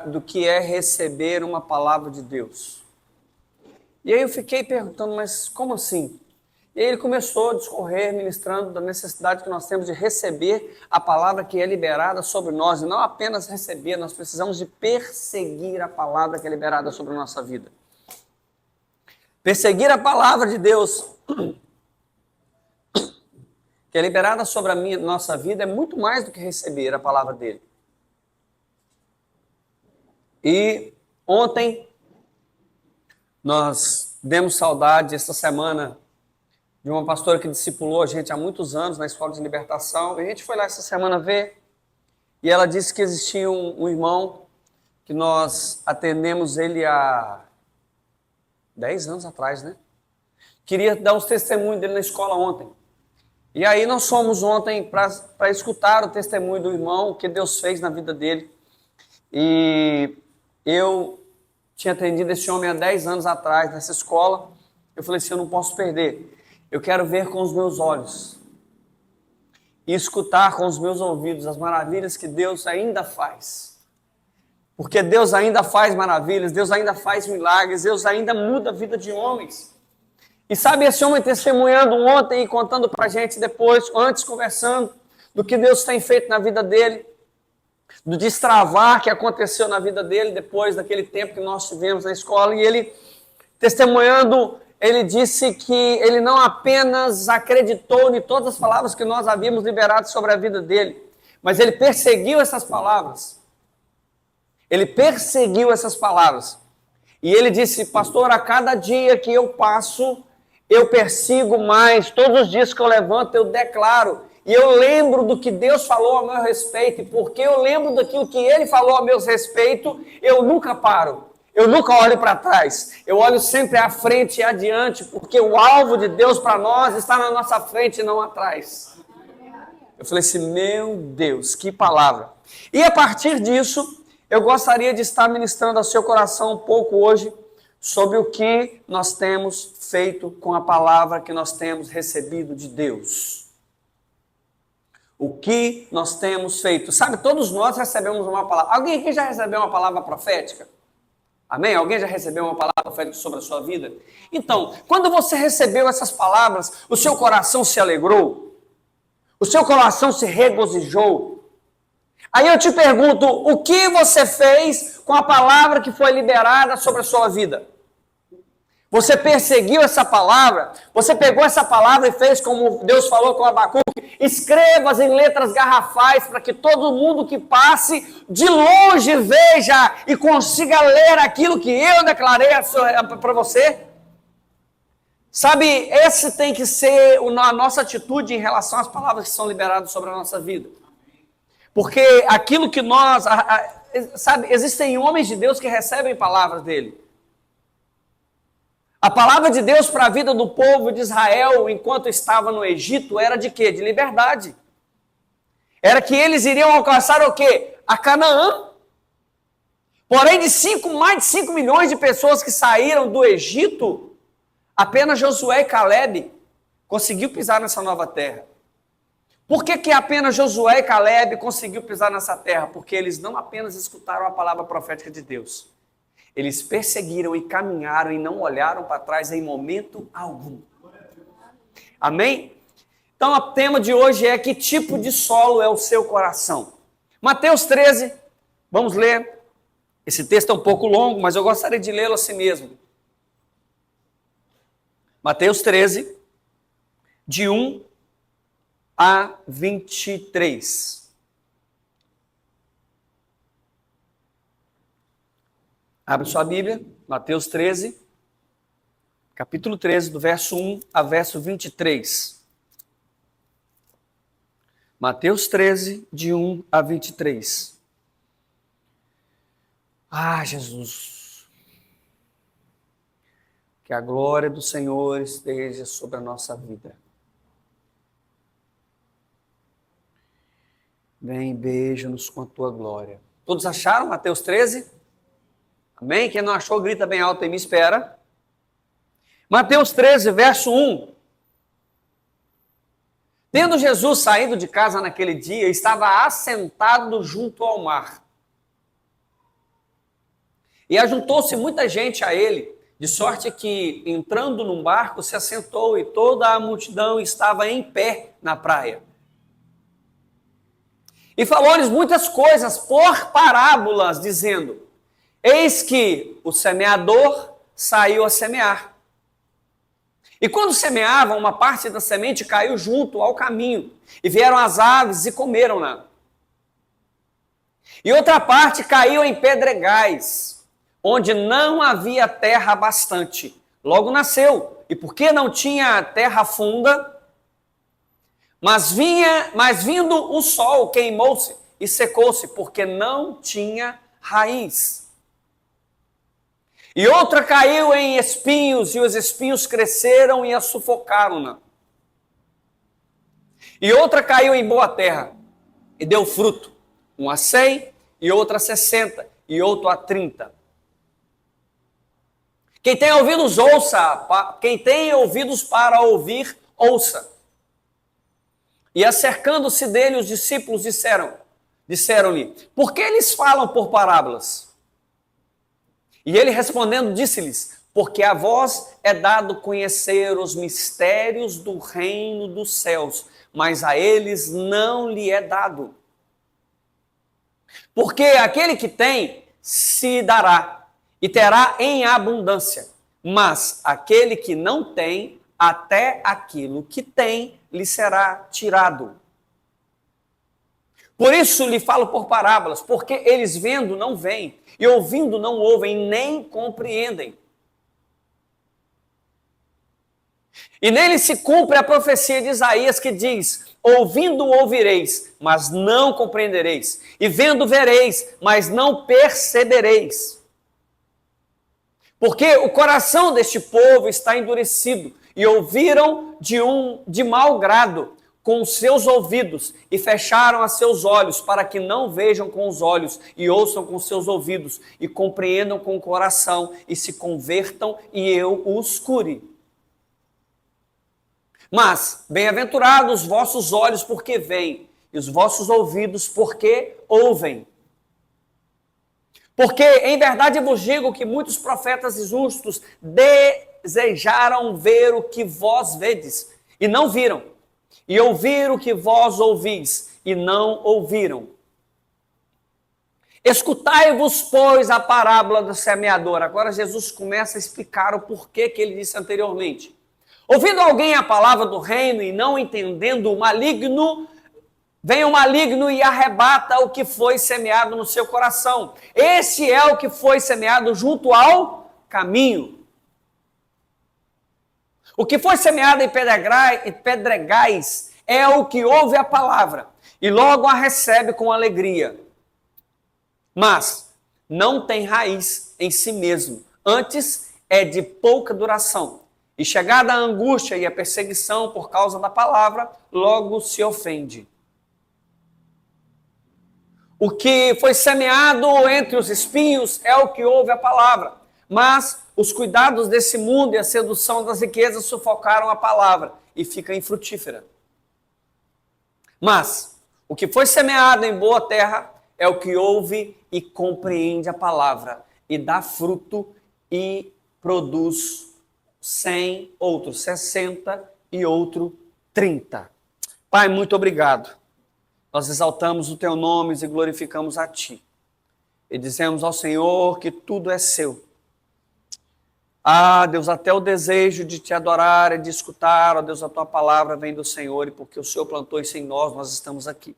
do que é receber uma palavra de Deus. E aí eu fiquei perguntando, mas como assim? E aí ele começou a discorrer, ministrando da necessidade que nós temos de receber a palavra que é liberada sobre nós, e não apenas receber, nós precisamos de perseguir a palavra que é liberada sobre a nossa vida. Perseguir a palavra de Deus, que é liberada sobre a nossa vida, é muito mais do que receber a palavra dele. E ontem nós demos saudade, esta semana, de uma pastora que discipulou a gente há muitos anos na Escola de Libertação. E a gente foi lá essa semana ver, e ela disse que existia um irmão que nós atendemos ele há 10 anos atrás, né? Queria dar os testemunhos dele na escola ontem. E aí nós fomos ontem para escutar o testemunho do irmão, o que Deus fez na vida dele. E eu tinha atendido esse homem há 10 anos atrás nessa escola. Eu falei assim, eu não posso perder. Eu quero ver com os meus olhos e escutar com os meus ouvidos as maravilhas que Deus ainda faz. Porque Deus ainda faz maravilhas, Deus ainda faz milagres, Deus ainda muda a vida de homens. E sabe, esse homem testemunhando ontem e contando para a gente depois, antes conversando, do que Deus tem feito na vida dele, do destravar que aconteceu na vida dele depois daquele tempo que nós tivemos na escola. E ele, testemunhando, ele disse que ele não apenas acreditou em todas as palavras que nós havíamos liberado sobre a vida dele, mas ele perseguiu essas palavras. Ele perseguiu essas palavras. E ele disse, pastor, a cada dia que eu passo, eu persigo mais. Todos os dias que eu levanto, eu declaro. E eu lembro do que Deus falou a meu respeito. E porque eu lembro daquilo que Ele falou a meu respeito, eu nunca paro. Eu nunca olho para trás. Eu olho sempre à frente e adiante, porque o alvo de Deus para nós está na nossa frente e não atrás. Eu falei assim, meu Deus, que palavra. E a partir disso, eu gostaria de estar ministrando ao seu coração um pouco hoje sobre o que nós temos feito com a palavra que nós temos recebido de Deus. O que nós temos feito. Sabe, todos nós recebemos uma palavra. Alguém aqui já recebeu uma palavra profética? Amém? Alguém já recebeu uma palavra profética sobre a sua vida? Então, quando você recebeu essas palavras, o seu coração se alegrou? O seu coração se regozijou? Aí eu te pergunto, o que você fez com a palavra que foi liberada sobre a sua vida? Você perseguiu essa palavra? Você pegou essa palavra e fez como Deus falou com Abacuque? Escreva-as em letras garrafais para que todo mundo que passe de longe veja e consiga ler aquilo que eu declarei para você? Sabe, esse tem que ser a nossa atitude em relação às palavras que são liberadas sobre a nossa vida. Porque aquilo que nós... Sabe, existem homens de Deus que recebem palavras dele. A palavra de Deus para a vida do povo de Israel, enquanto estava no Egito, era de quê? De liberdade. Era que eles iriam alcançar o quê? A Canaã. Porém, mais de 5 milhões de pessoas que saíram do Egito, apenas Josué e Caleb conseguiu pisar nessa nova terra. Por que apenas Josué e Caleb conseguiu pisar nessa terra? Porque eles não apenas escutaram a palavra profética de Deus. Eles perseguiram e caminharam e não olharam para trás em momento algum. Amém? Então, o tema de hoje é: que tipo de solo é o seu coração? Mateus 13, vamos ler. Esse texto é um pouco longo, mas eu gostaria de lê-lo assim mesmo. Mateus 13, de 1 a 23. Abre sua Bíblia, Mateus 13, capítulo 13, do verso 1 a verso 23. Mateus 13, de 1 a 23. Ah, Jesus, que a glória do Senhor esteja sobre a nossa vida. Vem, beija-nos com a tua glória. Todos acharam Mateus 13? Amém? Quem não achou, grita bem alto e me espera. Mateus 13, verso 1. Tendo Jesus saído de casa naquele dia, estava assentado junto ao mar. E ajuntou-se muita gente a ele, de sorte que, entrando num barco, se assentou e toda a multidão estava em pé na praia. E falou-lhes muitas coisas por parábolas, dizendo: eis que o semeador saiu a semear. E quando semeava, uma parte da semente caiu junto ao caminho, e vieram as aves e comeram-na. E outra parte caiu em pedregais, onde não havia terra bastante. Logo nasceu, e porque não tinha terra funda, mas vindo o sol, queimou-se e secou-se, porque não tinha raiz. E outra caiu em espinhos, e os espinhos cresceram e a sufocaram-na. E outra caiu em boa terra, e deu fruto, um a 100, e outra a 60, e outro a 30. Quem tem ouvidos, ouça. Quem tem ouvidos para ouvir, ouça. E acercando-se dele, os discípulos disseram-lhe: por que eles falam por parábolas? E ele respondendo disse-lhes: porque a vós é dado conhecer os mistérios do reino dos céus, mas a eles não lhe é dado. Porque aquele que tem, se dará, e terá em abundância, mas aquele que não tem, até aquilo que tem, lhe será tirado. Por isso lhe falo por parábolas, porque eles vendo não veem, e ouvindo não ouvem, nem compreendem. E nele se cumpre a profecia de Isaías que diz: ouvindo ouvireis, mas não compreendereis, e vendo vereis, mas não percebereis. Porque o coração deste povo está endurecido, e ouviram de mau grado com os seus ouvidos, e fecharam a seus olhos, para que não vejam com os olhos, e ouçam com seus ouvidos, e compreendam com o coração, e se convertam, e eu os cure. Mas, bem-aventurados os vossos olhos, porque veem, e os vossos ouvidos, porque ouvem. Porque, em verdade, vos digo que muitos profetas e justos desejaram ver o que vós vedes, e não viram, e ouvir o que vós ouvis, e não ouviram. Escutai-vos, pois, a parábola do semeador. Agora Jesus começa a explicar o porquê que ele disse anteriormente. Ouvindo alguém a palavra do reino e não entendendo, o maligno, vem o maligno e arrebata o que foi semeado no seu coração. Esse é o que foi semeado junto ao caminho. O que foi semeado em pedregais é o que ouve a palavra e logo a recebe com alegria. Mas não tem raiz em si mesmo, antes é de pouca duração. E chegada a angústia e a perseguição por causa da palavra, logo se ofende. O que foi semeado entre os espinhos é o que ouve a palavra, mas os cuidados desse mundo e a sedução das riquezas sufocaram a palavra e fica infrutífera. Mas o que foi semeado em boa terra é o que ouve e compreende a palavra e dá fruto e produz 100, outro 60 e outro 30. Pai, muito obrigado. Nós exaltamos o teu nome e glorificamos a ti. E dizemos ao Senhor que tudo é seu. Ah, Deus, até o desejo de te adorar e de escutar, ó Deus, a tua palavra vem do Senhor, e porque o Senhor plantou isso em nós, nós estamos aqui.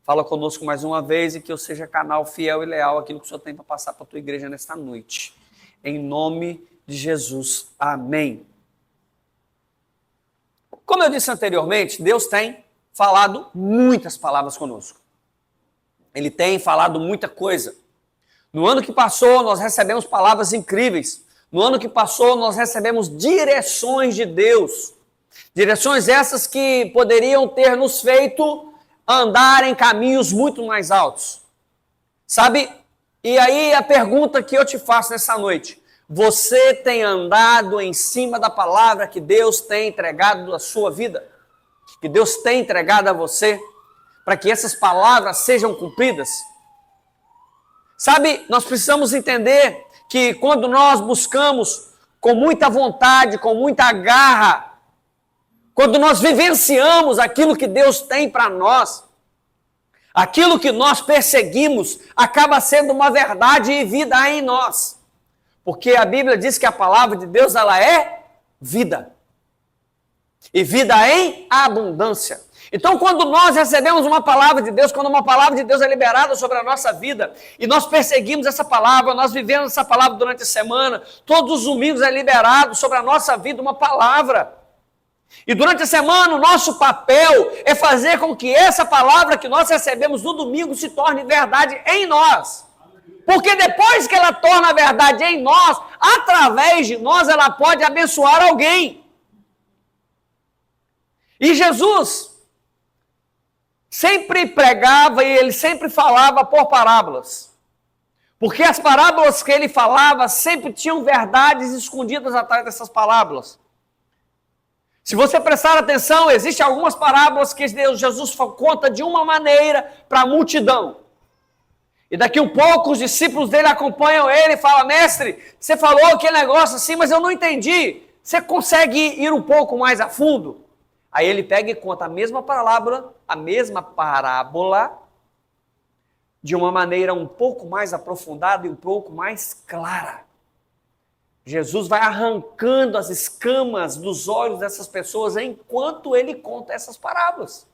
Fala conosco mais uma vez e que eu seja canal fiel e leal àquilo que o Senhor tem para passar para a tua igreja nesta noite. Em nome de Jesus. Amém. Como eu disse anteriormente, Deus tem falado muitas palavras conosco. Ele tem falado muita coisa. No ano que passou, nós recebemos palavras incríveis. No ano que passou, nós recebemos direções de Deus. Direções essas que poderiam ter nos feito andar em caminhos muito mais altos. Sabe? E aí a pergunta que eu te faço nessa noite: você tem andado em cima da palavra que Deus tem entregado à sua vida? Que Deus tem entregado a você? Para que essas palavras sejam cumpridas? Sabe, nós precisamos entender que quando nós buscamos com muita vontade, com muita garra, quando nós vivenciamos aquilo que Deus tem para nós, aquilo que nós perseguimos acaba sendo uma verdade e vida em nós. Porque a Bíblia diz que a palavra de Deus, ela é vida. E vida em abundância. Então, quando nós recebemos uma palavra de Deus, quando uma palavra de Deus é liberada sobre a nossa vida, e nós perseguimos essa palavra, nós vivemos essa palavra durante a semana, todos os domingos é liberado sobre a nossa vida uma palavra. E durante a semana, o nosso papel é fazer com que essa palavra que nós recebemos no domingo se torne verdade em nós. Porque depois que ela torna verdade em nós, através de nós, ela pode abençoar alguém. E Jesus sempre pregava e ele sempre falava por parábolas. Porque as parábolas que ele falava sempre tinham verdades escondidas atrás dessas parábolas. Se você prestar atenção, existem algumas parábolas que Jesus conta de uma maneira para a multidão. E daqui um pouco os discípulos dele acompanham ele e falam: mestre, você falou aquele negócio assim, mas eu não entendi. Você consegue ir um pouco mais a fundo? Aí ele pega e conta a mesma parábola de uma maneira um pouco mais aprofundada e um pouco mais clara. Jesus vai arrancando as escamas dos olhos dessas pessoas enquanto ele conta essas parábolas.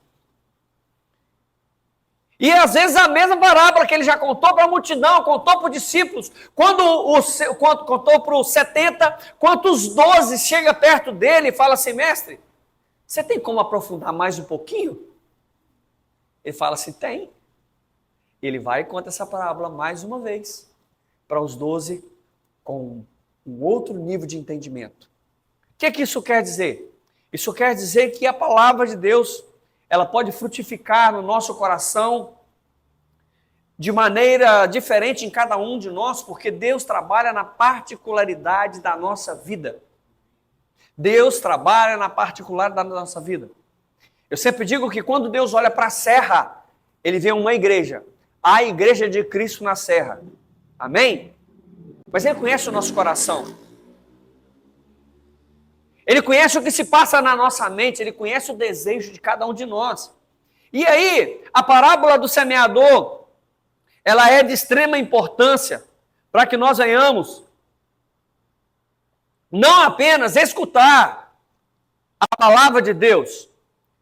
E às vezes a mesma parábola que ele já contou para a multidão, contou para os discípulos, quando contou para os 70, quando os 12 chegam perto dele e falam assim: mestre, você tem como aprofundar mais um pouquinho? Ele fala assim: tem. Ele vai e conta essa parábola mais uma vez para os 12 com um outro nível de entendimento. O que isso quer dizer? Isso quer dizer que a palavra de Deus, ela pode frutificar no nosso coração de maneira diferente em cada um de nós, porque Deus trabalha na particularidade da nossa vida. Deus trabalha na particularidade da nossa vida. Eu sempre digo que quando Deus olha para a serra, ele vê uma igreja, a igreja de Cristo na serra. Amém? Mas ele conhece o nosso coração. Ele conhece o que se passa na nossa mente, ele conhece o desejo de cada um de nós. E aí, a parábola do semeador, ela é de extrema importância para que nós venhamos não apenas escutar a palavra de Deus.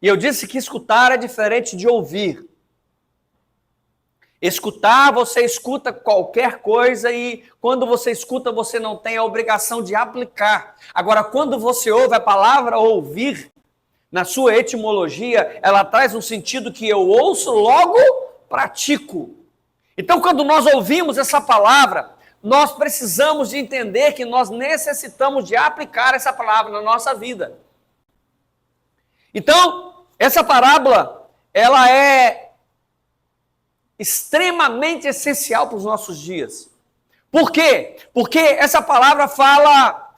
E eu disse que escutar é diferente de ouvir. Escutar, você escuta qualquer coisa e quando você escuta, você não tem a obrigação de aplicar. Agora, quando você ouve a palavra ouvir, na sua etimologia, ela traz um sentido que eu ouço, logo pratico. Então, quando nós ouvimos essa palavra, nós precisamos de entender que nós necessitamos de aplicar essa palavra na nossa vida. Então, essa parábola, ela é extremamente essencial para os nossos dias. Por quê? Porque essa palavra fala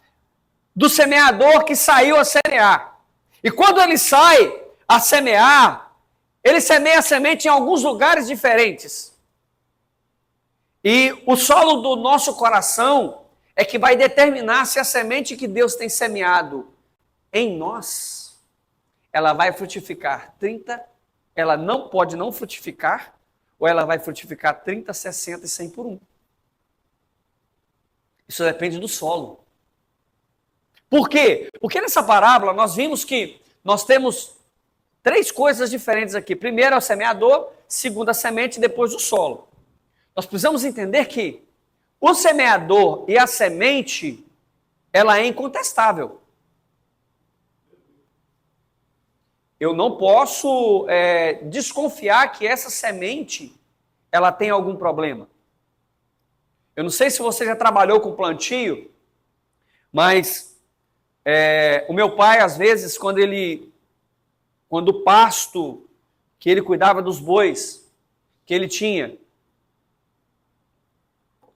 do semeador que saiu a semear. E quando ele sai a semear, ele semeia a semente em alguns lugares diferentes. E o solo do nosso coração é que vai determinar se a semente que Deus tem semeado em nós, ela vai frutificar 30, ela não pode não frutificar, ou ela vai frutificar 30, 60 e 100 por 1. Isso depende do solo. Por quê? Porque nessa parábola nós vimos que nós temos 3 coisas diferentes aqui. Primeiro é o semeador, segundo a semente e depois o solo. Nós precisamos entender que o semeador e a semente, ela é incontestável. Eu não posso desconfiar que essa semente, ela tem algum problema. Eu não sei se você já trabalhou com plantio, mas o meu pai, às vezes, quando o pasto que ele cuidava dos bois, que ele tinha,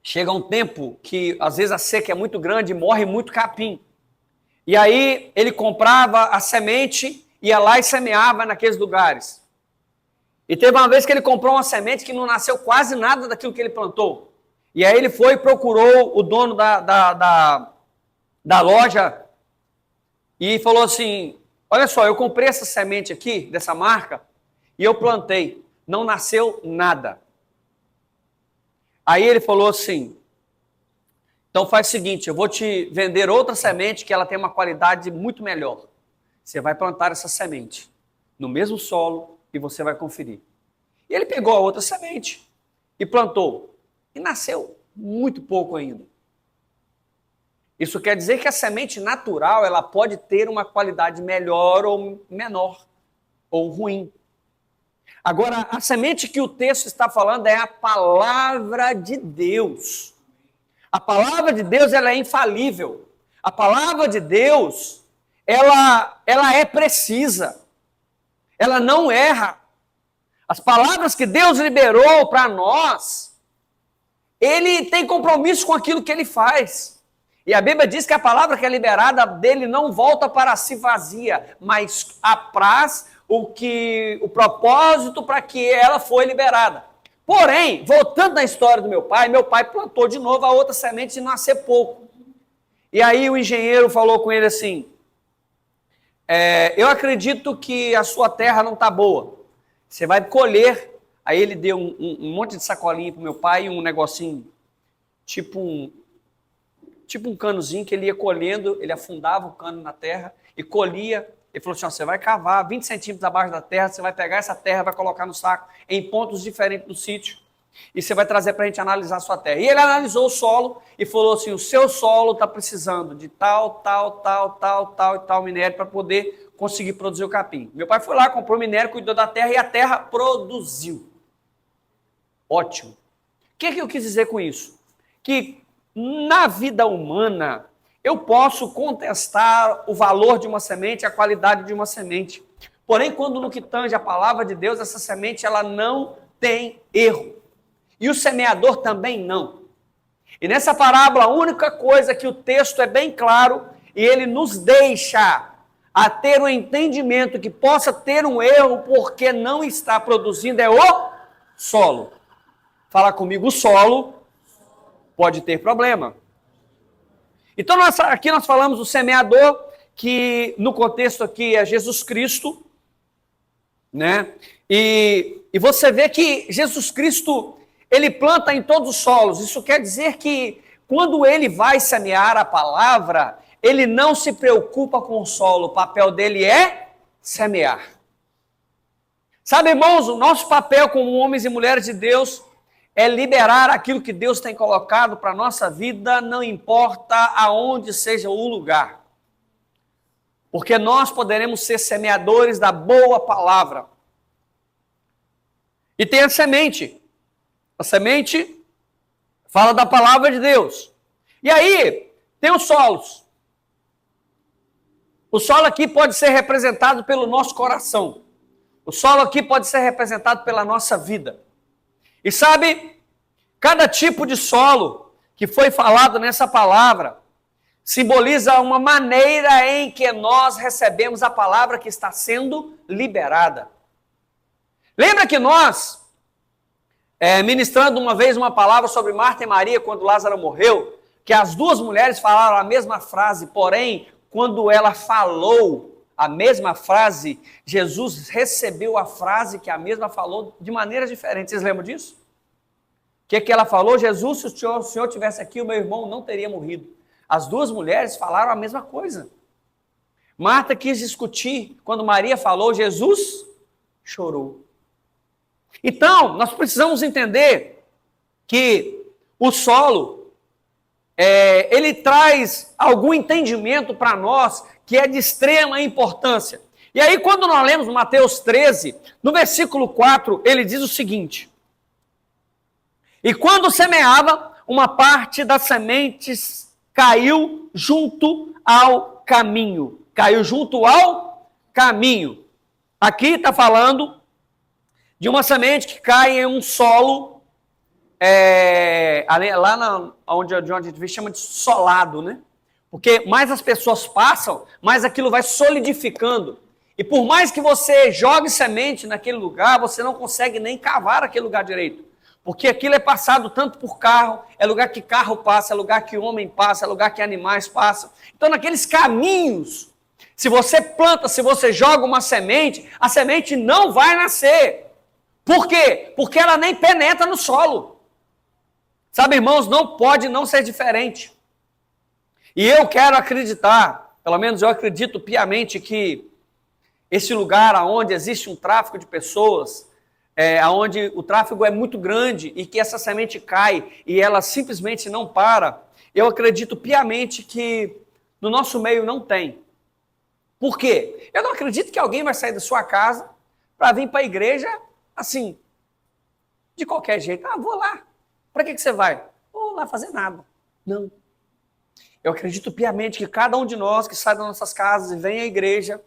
chega um tempo que, às vezes, a seca é muito grande e morre muito capim. E aí, ele comprava a semente, ia lá e semeava naqueles lugares. E teve uma vez que ele comprou uma semente que não nasceu quase nada daquilo que ele plantou. E aí ele foi e procurou o dono da loja e falou assim, olha só, eu comprei essa semente aqui, dessa marca, e eu plantei, não nasceu nada. Aí ele falou assim, então faz o seguinte, eu vou te vender outra semente que ela tem uma qualidade muito melhor. Você vai plantar essa semente no mesmo solo e você vai conferir. E ele pegou a outra semente e plantou. E nasceu muito pouco ainda. Isso quer dizer que a semente natural ela pode ter uma qualidade melhor ou menor, ou ruim. Agora, a semente que o texto está falando é a palavra de Deus. A palavra de Deus ela é infalível. A palavra de Deus ela é precisa. Ela não erra. As palavras que Deus liberou para nós, Ele tem compromisso com aquilo que Ele faz. E a Bíblia diz que a palavra que é liberada dele não volta para si vazia, mas apraz o propósito para que ela foi liberada. Porém, voltando na história do meu pai plantou de novo a outra semente e nascer pouco. E aí o engenheiro falou com ele assim, eu acredito que a sua terra não está boa. Você vai colher. Aí ele deu um monte de sacolinha para o meu pai e um negocinho, tipo um canozinho que ele ia colhendo, ele afundava o cano na terra e colhia. Ele falou assim, você vai cavar 20 centímetros abaixo da terra, você vai pegar essa terra, vai colocar no saco em pontos diferentes do sítio e você vai trazer para a gente analisar a sua terra. E ele analisou o solo e falou assim, o seu solo está precisando de tal minério para poder conseguir produzir o capim. Meu pai foi lá, comprou minério, cuidou da terra e a terra produziu. Ótimo. O que eu quis dizer com isso? Que na vida humana, eu posso contestar o valor de uma semente, a qualidade de uma semente. Porém, quando no que tange a palavra de Deus, essa semente ela não tem erro. E o semeador também não. E nessa parábola, a única coisa que o texto é bem claro, e ele nos deixa a ter um entendimento que possa ter um erro, porque não está produzindo, é o solo. Fala comigo, o solo pode ter problema. Então, aqui nós falamos do semeador, que no contexto aqui é Jesus Cristo, né? E você vê que Jesus Cristo, ele planta em todos os solos. Isso quer dizer que quando ele vai semear a palavra, ele não se preocupa com o solo, o papel dele é semear. Sabe, irmãos, o nosso papel como homens e mulheres de Deus é liberar aquilo que Deus tem colocado para a nossa vida, não importa aonde seja o lugar. Porque nós poderemos ser semeadores da boa palavra. E tem a semente. A semente fala da palavra de Deus. E aí, tem os solos. O solo aqui pode ser representado pelo nosso coração. O solo aqui pode ser representado pela nossa vida. E sabe, cada tipo de solo que foi falado nessa palavra simboliza uma maneira em que nós recebemos a palavra que está sendo liberada. Lembra que nós, ministrando uma vez uma palavra sobre Marta e Maria quando Lázaro morreu, que as duas mulheres falaram a mesma frase, porém, quando ela falou a mesma frase, Jesus recebeu a frase que a mesma falou de maneiras diferentes. Vocês lembram disso? O que ela falou? Jesus, se o Senhor tivesse aqui, o meu irmão não teria morrido. As duas mulheres falaram a mesma coisa. Marta quis discutir. Quando Maria falou, Jesus chorou. Então, nós precisamos entender que o solo, ele traz algum entendimento para nós que é de extrema importância. E aí, quando nós lemos Mateus 13, no versículo 4, ele diz o seguinte: e quando semeava, uma parte das sementes caiu junto ao caminho. Caiu junto ao caminho. Aqui está falando de uma semente que cai em um solo, lá onde a gente vê, chama de solado, né? Porque mais as pessoas passam, mais aquilo vai solidificando. E por mais que você jogue semente naquele lugar, você não consegue nem cavar aquele lugar direito. porque aquilo é passado tanto por carro, é lugar que carro passa, é lugar que homem passa, é lugar que animais passam. Então, naqueles caminhos, se você planta, se você joga uma semente, a semente não vai nascer. Por quê? Porque ela nem penetra no solo. Sabe, irmãos, não pode não ser diferente. E eu quero acreditar, pelo menos eu acredito piamente que esse lugar onde existe um tráfico de pessoas, onde o tráfego é muito grande e que essa semente cai e ela simplesmente não para, eu acredito piamente que no nosso meio não tem. Por quê? Eu não acredito que alguém vai sair da sua casa para vir para a igreja assim, de qualquer jeito. Ah, vou lá. Para que você vai? Vou lá fazer nada. Não. Eu acredito piamente que cada um de nós que sai das nossas casas e vem à igreja,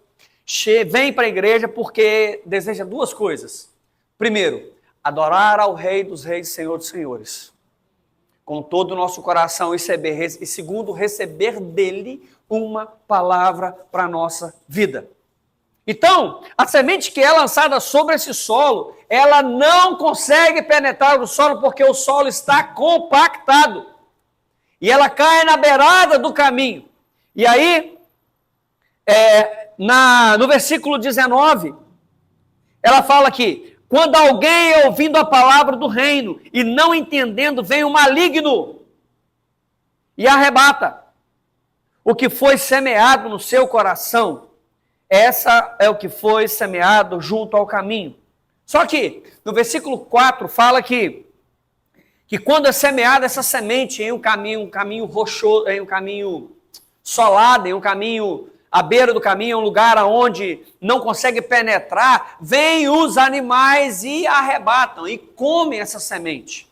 vem para a igreja porque deseja duas coisas. Primeiro, adorar ao Rei dos Reis, Senhor dos Senhores, com todo o nosso coração, e segundo, receber dele uma palavra para a nossa vida. Então, a semente que é lançada sobre esse solo, ela não consegue penetrar o solo porque o solo está compactado. E ela cai na beirada do caminho. E aí, no versículo 19, ela fala que quando alguém ouvindo a palavra do reino e não entendendo, vem o maligno e arrebata o que foi semeado no seu coração. Essa é o que foi semeado junto ao caminho. Só que no versículo 4 fala que quando é semeada essa semente em um caminho rochoso, em um caminho solado, em um caminho à beira do caminho, um lugar onde não consegue penetrar, vêm os animais e arrebatam e comem essa semente.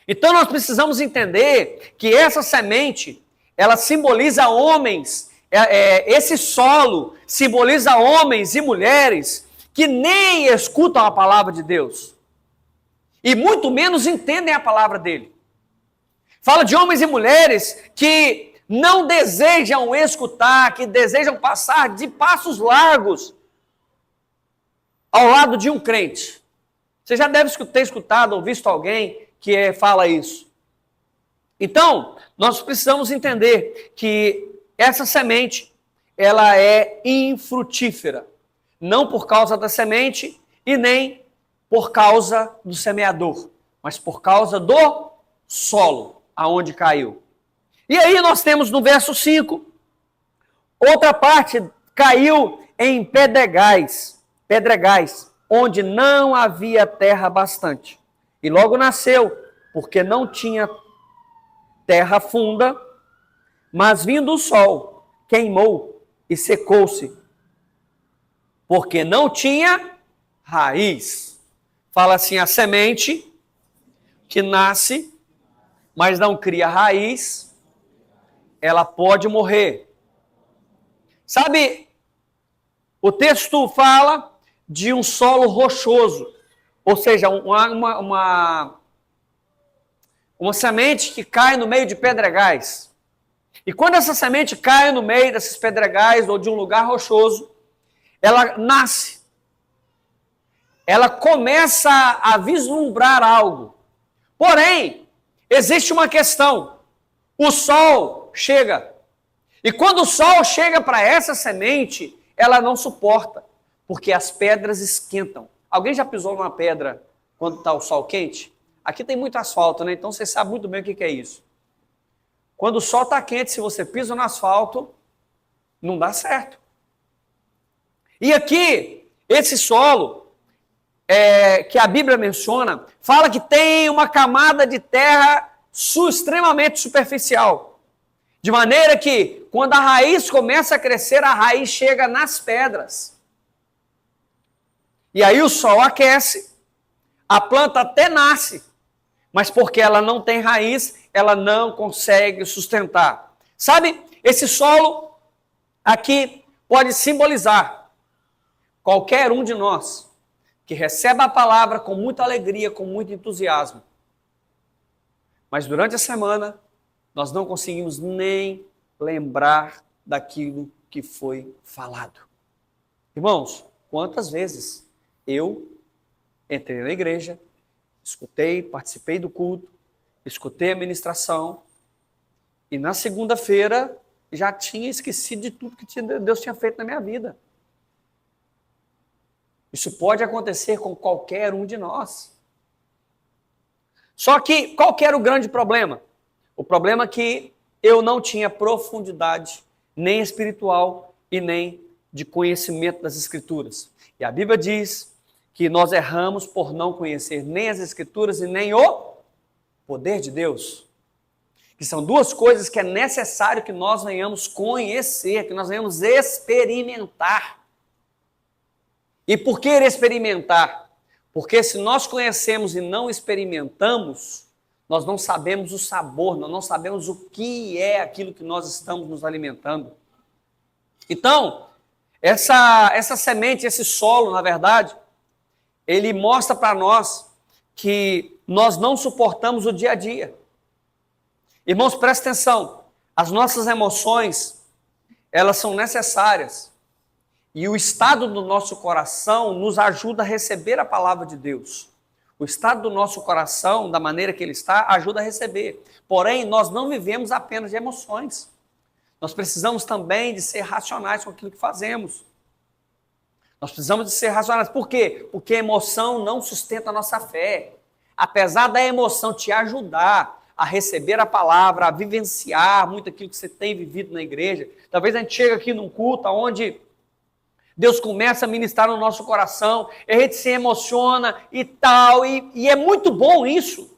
Então nós precisamos entender que essa semente, ela simboliza homens, esse solo simboliza homens e mulheres que nem escutam a palavra de Deus e muito menos entendem a palavra dele. Fala de homens e mulheres que não desejam escutar, que desejam passar de passos largos ao lado de um crente. Você já deve ter escutado ou visto alguém que fala isso. Então, nós precisamos entender que essa semente, ela é infrutífera. Não por causa da semente e nem por causa do semeador, mas por causa do solo aonde caiu. E aí nós temos no verso 5, outra parte caiu em pedregais, onde não havia terra bastante. E logo nasceu, porque não tinha terra funda, mas vindo o sol, queimou e secou-se, porque não tinha raiz. Fala assim, a semente que nasce, mas não cria raiz, ela pode morrer. Sabe, o texto fala de um solo rochoso, ou seja, uma semente que cai no meio de pedregais. E quando essa semente cai no meio desses pedregais ou de um lugar rochoso, ela nasce. Ela começa a vislumbrar algo. Porém, existe uma questão. O sol chega. E quando o sol chega para essa semente, ela não suporta, porque as pedras esquentam. Alguém já pisou numa pedra quando está o sol quente? Aqui tem muito asfalto, né? Então você sabe muito bem o que é isso. Quando o sol está quente, se você pisa no asfalto, não dá certo. E aqui, esse solo que a Bíblia menciona, fala que tem uma camada de terra extremamente superficial. De maneira que, quando a raiz começa a crescer, a raiz chega nas pedras. E aí o sol aquece, a planta até nasce, mas porque ela não tem raiz, ela não consegue sustentar. Sabe, esse solo aqui pode simbolizar qualquer um de nós que recebe a palavra com muita alegria, com muito entusiasmo. Mas durante a semana, nós não conseguimos nem lembrar daquilo que foi falado. Irmãos, quantas vezes eu Entrei na igreja, escutei, participei do culto, escutei a ministração, e na segunda-feira já tinha esquecido de tudo que Deus tinha feito na minha vida. Isso pode acontecer com qualquer um de nós. Só que qual que era o grande problema? O problema é que eu não tinha profundidade, nem espiritual e nem de conhecimento das Escrituras. E a Bíblia diz que nós erramos por não conhecer nem as Escrituras e nem o poder de Deus. Que são duas coisas que é necessário que nós venhamos conhecer, que nós venhamos experimentar. E por que experimentar? Porque se nós conhecemos e não experimentamos, nós não sabemos o sabor, nós não sabemos o que é aquilo que nós estamos nos alimentando. Então, essa semente, esse solo, na verdade, ele mostra para nós que nós não suportamos o dia a dia. Irmãos, presta atenção, as nossas emoções, elas são necessárias. E o estado do nosso coração nos ajuda a receber a palavra de Deus. O estado do nosso coração, da maneira que ele está, ajuda a receber. Porém, nós não vivemos apenas de emoções. Nós precisamos também de ser racionais com aquilo que fazemos. Nós precisamos de ser racionais. Por quê? Porque a emoção não sustenta a nossa fé. Apesar da emoção te ajudar a receber a palavra, a vivenciar muito aquilo que você tem vivido na igreja, talvez a gente chegue aqui num culto onde Deus começa a ministrar no nosso coração, a gente se emociona e tal, e é muito bom isso.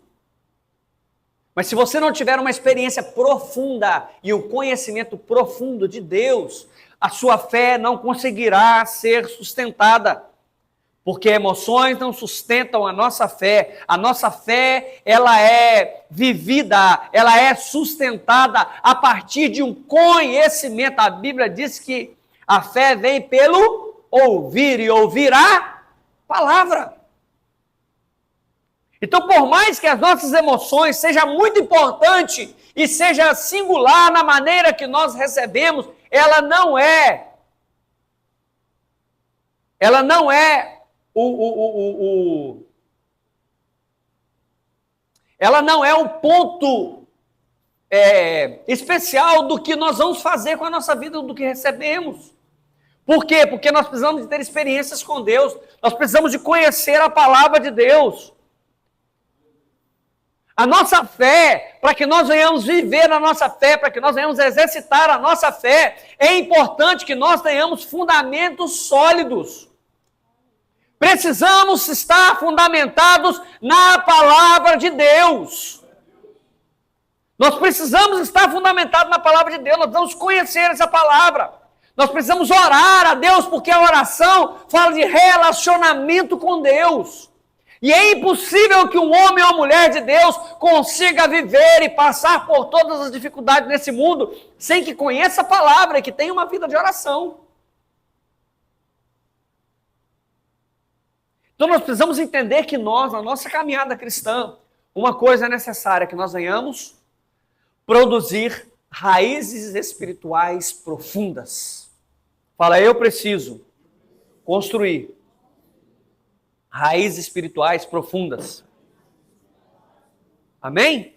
Mas se você não tiver uma experiência profunda e um conhecimento profundo de Deus, a sua fé não conseguirá ser sustentada. Porque emoções não sustentam a nossa fé. A nossa fé, ela é vivida, ela é sustentada a partir de um conhecimento. A Bíblia diz que a fé vem pelo ouvir e ouvir a palavra. Então, por mais que as nossas emoções sejam muito importantes e seja singular na maneira que nós recebemos, ela não é ela não é o ponto especial do que nós vamos fazer com a nossa vida, do que recebemos. Por quê? Porque nós precisamos de ter experiências com Deus, nós precisamos de conhecer a palavra de Deus. A nossa fé, para que nós venhamos viver a nossa fé, para que nós venhamos exercitar a nossa fé, é importante que nós tenhamos fundamentos sólidos. Precisamos estar fundamentados na palavra de Deus. Nós precisamos estar fundamentados na palavra de Deus, nós precisamos conhecer essa palavra. Nós precisamos orar a Deus, porque a oração fala de relacionamento com Deus. E é impossível que um homem ou mulher de Deus consiga viver e passar por todas as dificuldades nesse mundo sem que conheça a palavra e que tenha uma vida de oração. Então nós precisamos entender que nós, na nossa caminhada cristã, uma coisa é necessária, que nós venhamos produzir raízes espirituais profundas. Fala, eu preciso construir raízes espirituais profundas. Amém?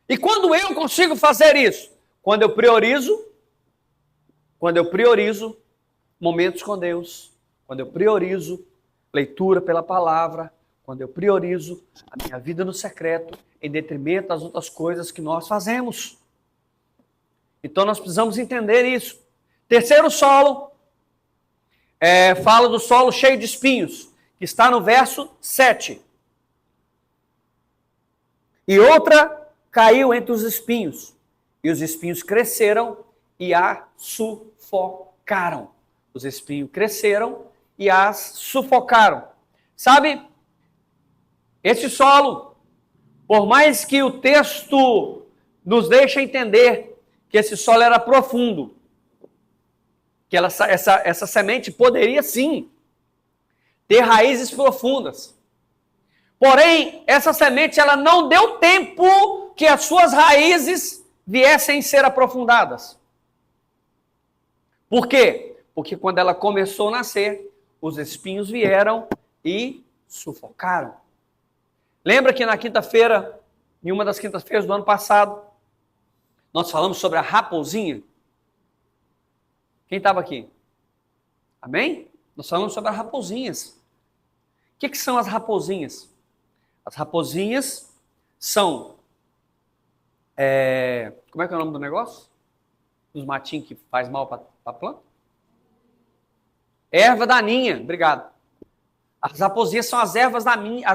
E quando eu consigo fazer isso? Quando eu priorizo momentos com Deus, quando eu priorizo leitura pela palavra, quando eu priorizo a minha vida no secreto, em detrimento das outras coisas que nós fazemos. Então nós precisamos entender isso. Terceiro solo, fala do solo cheio de espinhos, que está no verso 7. E outra caiu entre os espinhos, e os espinhos cresceram e a sufocaram. Os espinhos cresceram e as sufocaram. Sabe, esse solo, por mais que o texto nos deixe entender que esse solo era profundo, que essa semente poderia sim ter raízes profundas. Porém, essa semente ela não deu tempo que as suas raízes viessem a ser aprofundadas. Por quê? Porque quando ela começou a nascer, os espinhos vieram e sufocaram. Lembra que na quinta-feira, em uma das quintas-feiras do ano passado, nós falamos sobre a raposinha? Quem estava aqui? Amém? Nós falamos sobre as raposinhas. O que são as raposinhas? As raposinhas são... como é que é o nome do negócio? Os matinhos que faz mal para a planta? Erva daninha, obrigado. As raposinhas são as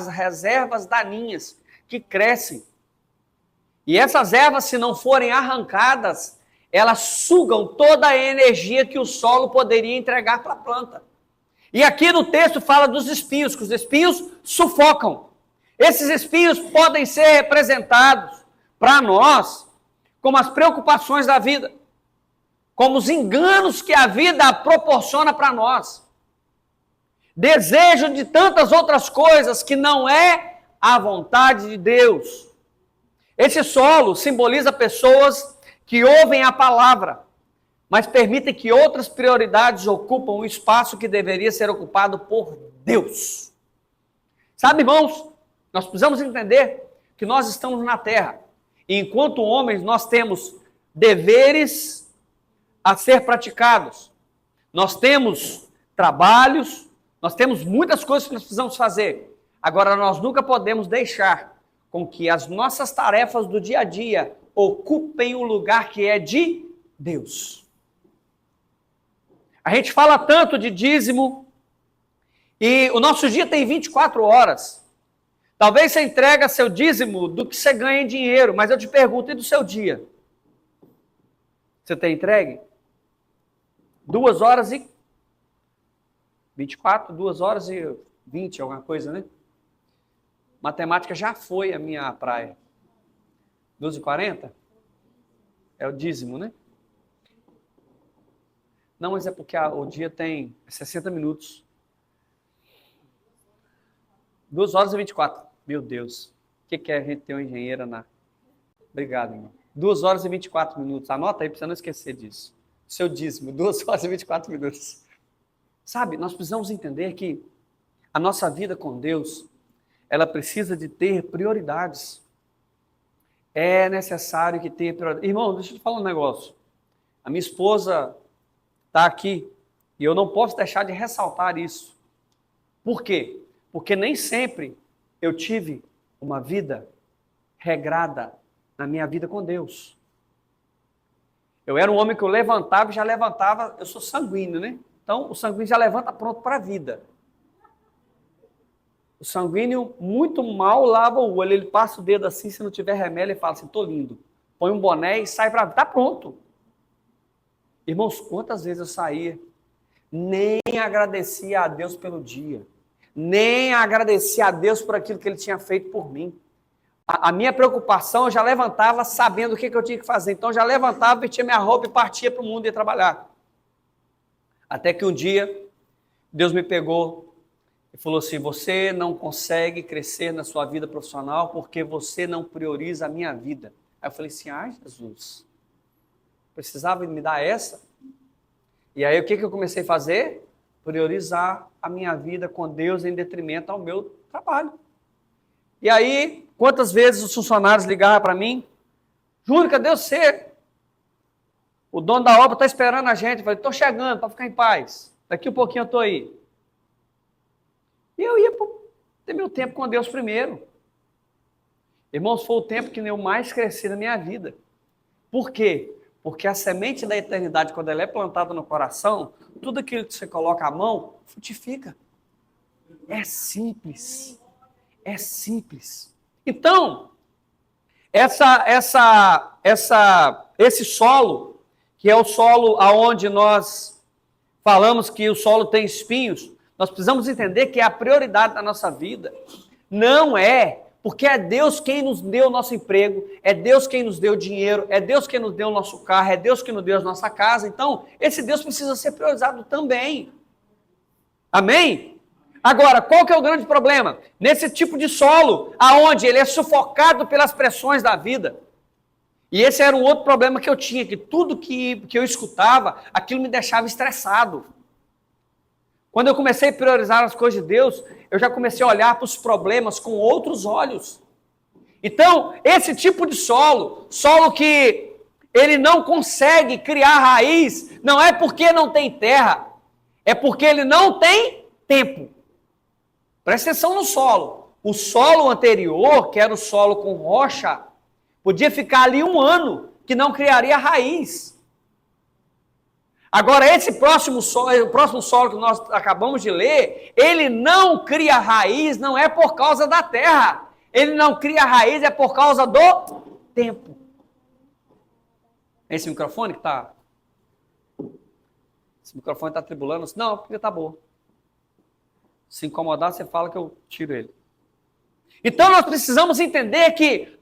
reservas daninhas que crescem. E essas ervas, se não forem arrancadas, elas sugam toda a energia que o solo poderia entregar para a planta. E aqui no texto fala dos espinhos, que os espinhos sufocam. Esses espinhos podem ser representados para nós como as preocupações da vida, como os enganos que a vida proporciona para nós. Desejo de tantas outras coisas que não é a vontade de Deus. Esse solo simboliza pessoas que ouvem a palavra, mas permitem que outras prioridades ocupam o espaço que deveria ser ocupado por Deus. Sabe, irmãos, nós precisamos entender que nós estamos na terra. E enquanto homens, nós temos deveres a ser praticados. Nós temos trabalhos, nós temos muitas coisas que nós precisamos fazer. Agora, nós nunca podemos deixar com que as nossas tarefas do dia a dia ocupem o lugar que é de Deus. A gente fala tanto de dízimo e o nosso dia tem 24 horas. Talvez você entregue seu dízimo do que você ganha em dinheiro, mas eu te pergunto, e do seu dia? Você tem entregue? 2 horas e 24, 2 horas e 20, alguma coisa, né? Matemática já foi a minha praia. 2h40? É o dízimo, né? Não, mas é porque o dia tem 60 minutos. 2 horas e 24. Meu Deus. O que é a gente ter uma engenheira na... Obrigado, irmão. 2 horas e 24 minutos. Anota aí para você não esquecer disso. Seu dízimo, 2 horas e 24 minutos. Sabe, nós precisamos entender que a nossa vida com Deus, ela precisa de ter prioridades. É necessário que tenha prioridades. Irmão, deixa eu te falar um negócio. A minha esposa está aqui e eu não posso deixar de ressaltar isso. Por quê? Porque nem sempre eu tive uma vida regrada na minha vida com Deus. Eu era um homem que eu levantava e já levantava, eu sou sanguíneo, né? Então, o sanguíneo já levanta pronto para a vida. O sanguíneo muito mal lava o olho, ele passa o dedo assim, se não tiver remédio, ele fala assim, tô lindo. Põe um boné e sai para a vida, tá pronto. Irmãos, quantas vezes eu saía, nem agradecia a Deus pelo dia, nem agradecia a Deus por aquilo que Ele tinha feito por mim. A minha preocupação, eu já levantava sabendo o que eu tinha que fazer. Então, eu já levantava, vestia minha roupa e partia para o mundo e ia trabalhar. Até que um dia, Deus me pegou e falou assim, você não consegue crescer na sua vida profissional porque você não prioriza a minha vida. Aí eu falei assim, ai Jesus, precisava me dar essa? E aí o que eu comecei a fazer? Priorizar a minha vida com Deus em detrimento ao meu trabalho. E aí, quantas vezes os funcionários ligavam para mim? Júnior, cadê você? O dono da obra está esperando a gente. Eu falei, estou chegando para ficar em paz. Daqui um pouquinho eu estou aí. E eu ia ter meu tempo com Deus primeiro. Irmãos, foi o tempo que eu mais cresci na minha vida. Por quê? Porque a semente da eternidade, quando ela é plantada no coração, tudo aquilo que você coloca a mão, frutifica. É simples. É simples. Então, esse solo, que é o solo aonde nós falamos que o solo tem espinhos, nós precisamos entender que a prioridade da nossa vida não é, porque é Deus quem nos deu o nosso emprego, é Deus quem nos deu o dinheiro, é Deus quem nos deu o nosso carro, é Deus quem nos deu a nossa casa. Então, esse Deus precisa ser priorizado também. Amém? Agora, qual que é o grande problema? Nesse tipo de solo, aonde ele é sufocado pelas pressões da vida. E esse era um outro problema que eu tinha, que tudo que eu escutava, aquilo me deixava estressado. Quando eu comecei a priorizar as coisas de Deus, eu já comecei a olhar para os problemas com outros olhos. Então, esse tipo de solo que ele não consegue criar raiz, não é porque não tem terra, é porque ele não tem tempo. Presta atenção no solo. O solo anterior, que era o solo com rocha, podia ficar ali 1 ano, que não criaria raiz. Agora, o próximo solo que nós acabamos de ler, ele não cria raiz, não é por causa da terra. Ele não cria raiz, é por causa do tempo. Esse microfone que está... Esse microfone está tribulando? Não, porque está bom. Se incomodar, você fala que eu tiro ele. Então, nós precisamos entender que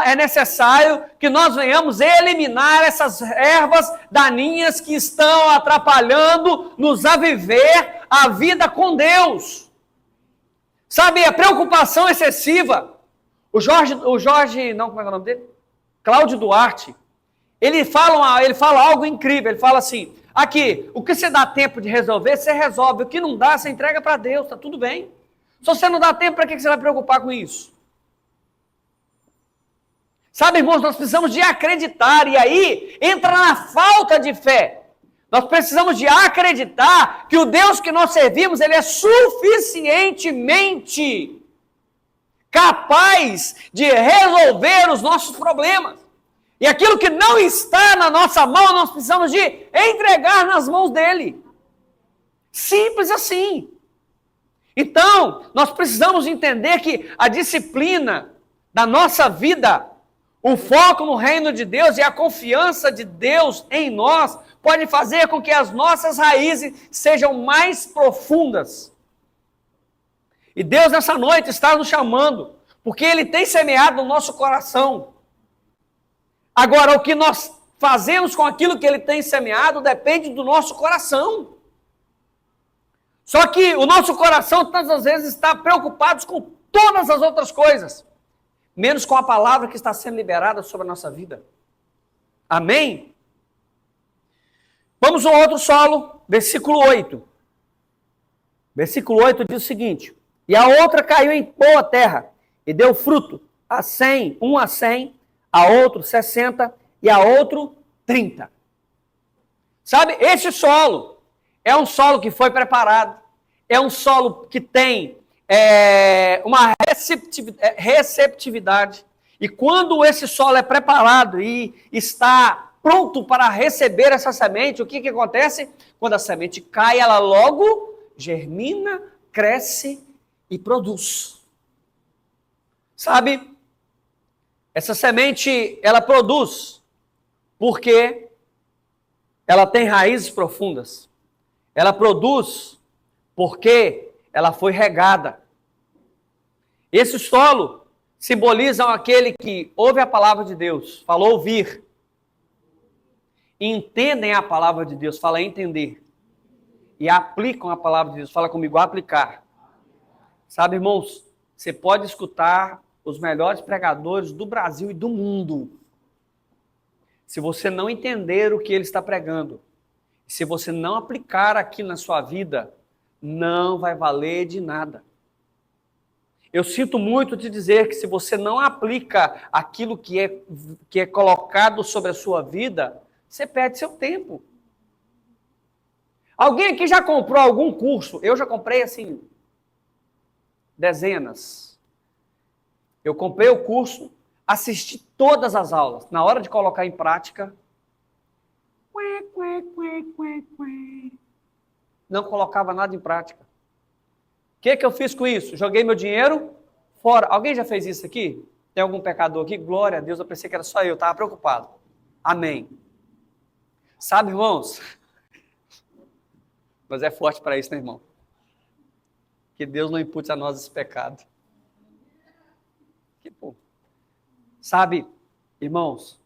é necessário que nós venhamos eliminar essas ervas daninhas que estão atrapalhando-nos a viver a vida com Deus. Sabe, a preocupação excessiva. O Jorge, não, como é o nome dele? Cláudio Duarte. Ele fala algo incrível. Ele fala assim, aqui, o que você dá tempo de resolver, você resolve. O que não dá, você entrega para Deus, tá tudo bem. Se você não dá tempo, para que você vai preocupar com isso? Sabe, irmãos, nós precisamos de acreditar, e aí entra na falta de fé. Nós precisamos de acreditar que o Deus que nós servimos, ele é suficientemente capaz de resolver os nossos problemas. E aquilo que não está na nossa mão, nós precisamos de entregar nas mãos dele. Simples assim. Então, nós precisamos entender que a disciplina da nossa vida, o foco no reino de Deus e a confiança de Deus em nós, pode fazer com que as nossas raízes sejam mais profundas. E Deus nessa noite está nos chamando, porque Ele tem semeado no nosso coração. Agora, o que nós fazemos com aquilo que Ele tem semeado depende do nosso coração. Só que o nosso coração, tantas vezes, está preocupado com todas as outras coisas, menos com a palavra que está sendo liberada sobre a nossa vida. Amém? Vamos ao outro solo, versículo 8. Versículo 8 diz o seguinte: e a outra caiu em boa terra, e deu fruto, a 100, a 100, a outro 60, e a outro 30. Sabe, esse solo é um solo que foi preparado, é um solo que tem uma receptividade. E quando esse solo é preparado e está pronto para receber essa semente, o que acontece? Quando a semente cai, ela logo germina, cresce e produz. Sabe, essa semente, ela produz porque ela tem raízes profundas. Ela produz porque ela foi regada. Esse solo simboliza aquele que ouve a palavra de Deus, falou ouvir, entendem a palavra de Deus, fala entender, e aplicam a palavra de Deus, fala comigo, aplicar. Sabe, irmãos, você pode escutar os melhores pregadores do Brasil e do mundo. Se você não entender o que ele está pregando, se você não aplicar aquilo na sua vida, não vai valer de nada. Eu sinto muito te dizer que se você não aplica aquilo que é colocado sobre a sua vida, você perde seu tempo. Alguém aqui já comprou algum curso? Eu já comprei, assim, dezenas. Eu comprei o curso, assisti todas as aulas. Na hora de colocar em prática, não colocava nada em prática. O que eu fiz com isso? Joguei meu dinheiro fora. Alguém já fez isso aqui? Tem algum pecador aqui? Glória a Deus, eu pensei que era só eu, estava preocupado. Amém. Sabe, irmãos? Mas é forte para isso, né, irmão? Que Deus não impute a nós esse pecado. Que bom. Sabe, irmãos,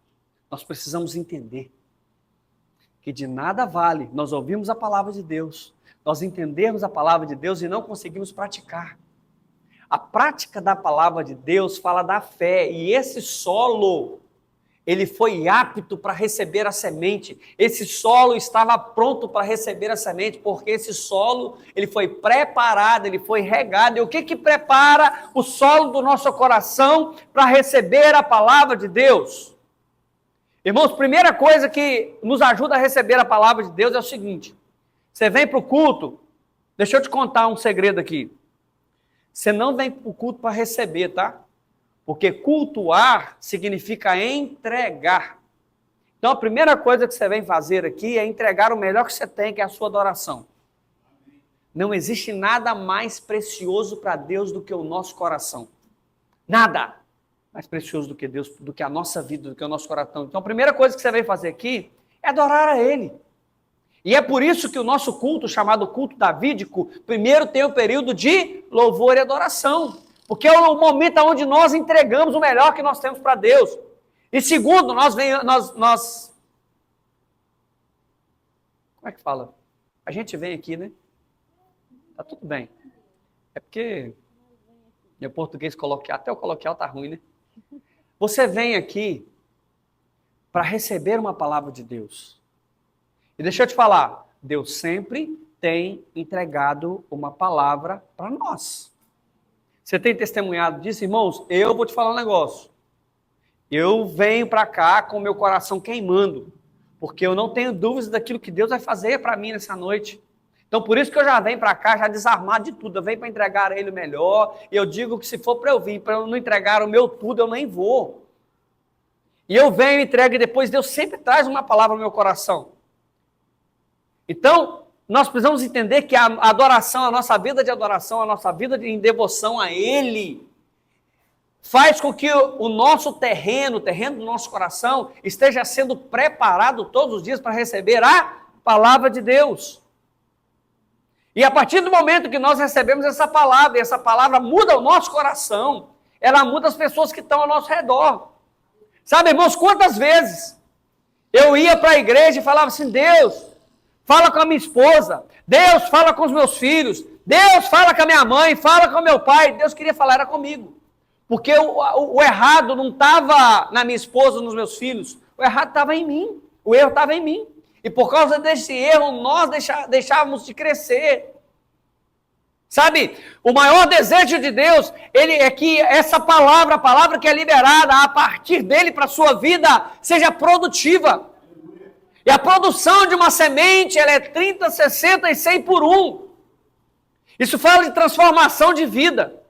nós precisamos entender que de nada vale nós ouvirmos a palavra de Deus, nós entendermos a palavra de Deus e não conseguimos praticar. A prática da palavra de Deus fala da fé, e esse solo ele foi apto para receber a semente. Esse solo estava pronto para receber a semente, porque esse solo, ele foi preparado, ele foi regado. E o que prepara o solo do nosso coração para receber a palavra de Deus? Irmãos, primeira coisa que nos ajuda a receber a palavra de Deus é o seguinte: você vem para o culto, deixa eu te contar um segredo aqui. Você não vem para o culto para receber, tá? Porque cultuar significa entregar. Então a primeira coisa que você vem fazer aqui é entregar o melhor que você tem, que é a sua adoração. Não existe nada mais precioso para Deus do que o nosso coração. Nada mais precioso do que Deus, do que a nossa vida, do que o nosso coração. Então a primeira coisa que você vem fazer aqui é adorar a Ele. E é por isso que o nosso culto, chamado culto davídico, primeiro tem o período de louvor e adoração. Porque é o momento onde nós entregamos o melhor que nós temos para Deus. E segundo, nós... Como é que fala? A gente vem aqui, né? Tá tudo bem. É porque meu português coloquial, até o coloquial tá ruim, né? Você vem aqui para receber uma palavra de Deus. E deixa eu te falar, Deus sempre tem entregado uma palavra para nós. Você tem testemunhado disso, irmãos? Eu vou te falar um negócio. Eu venho para cá com o meu coração queimando, porque eu não tenho dúvidas daquilo que Deus vai fazer para mim nessa noite. Então, por isso que eu já venho para cá, já desarmado de tudo. Eu venho para entregar a Ele o melhor. E eu digo que se for para eu vir, para eu não entregar o meu tudo, eu nem vou. E eu venho e entrego, e depois Deus sempre traz uma palavra no meu coração. Então, nós precisamos entender que a adoração, a nossa vida de adoração, a nossa vida em devoção a Ele, faz com que o nosso terreno, o terreno do nosso coração, esteja sendo preparado todos os dias para receber a palavra de Deus. E a partir do momento que nós recebemos essa palavra, e essa palavra muda o nosso coração, ela muda as pessoas que estão ao nosso redor. Sabe, irmãos, quantas vezes eu ia para a igreja e falava assim: Deus, fala com a minha esposa, Deus fala com os meus filhos, Deus fala com a minha mãe, fala com o meu pai. Deus queria falar era comigo. Porque o errado não estava na minha esposa, nos meus filhos, o errado estava em mim, o erro estava em mim. E por causa desse erro, nós deixávamos de crescer. Sabe, o maior desejo de Deus, ele é que essa palavra, a palavra que é liberada a partir dele para a sua vida, seja produtiva. E a produção de uma semente, ela é 30, 60 e 100 por 1. Isso fala de transformação de vida.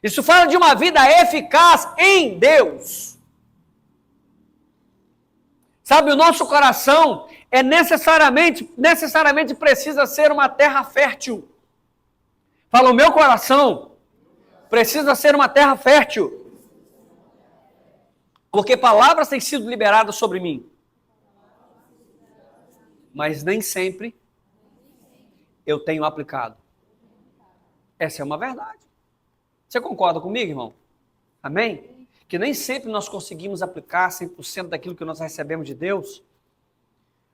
Isso fala de uma vida eficaz em Deus. Sabe, o nosso coração é necessariamente precisa ser uma terra fértil. Fala, o meu coração precisa ser uma terra fértil. Porque palavras têm sido liberadas sobre mim. Mas nem sempre eu tenho aplicado. Essa é uma verdade. Você concorda comigo, irmão? Amém? Que nem sempre nós conseguimos aplicar 100% daquilo que nós recebemos de Deus.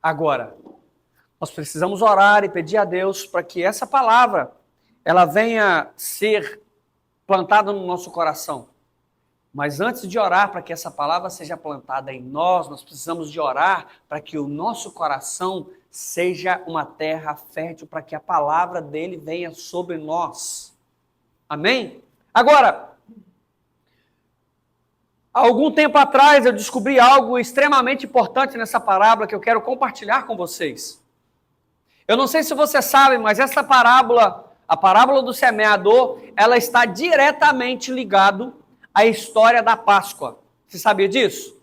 Agora, nós precisamos orar e pedir a Deus para que essa palavra ela venha ser plantada no nosso coração. Mas antes de orar para que essa palavra seja plantada em nós, nós precisamos de orar para que o nosso coração seja uma terra fértil, para que a palavra dele venha sobre nós. Amém? Agora, há algum tempo atrás eu descobri algo extremamente importante nessa parábola que eu quero compartilhar com vocês. Eu não sei se você sabe, mas essa parábola, a parábola do semeador, ela está diretamente ligada à história da Páscoa. Você sabia disso?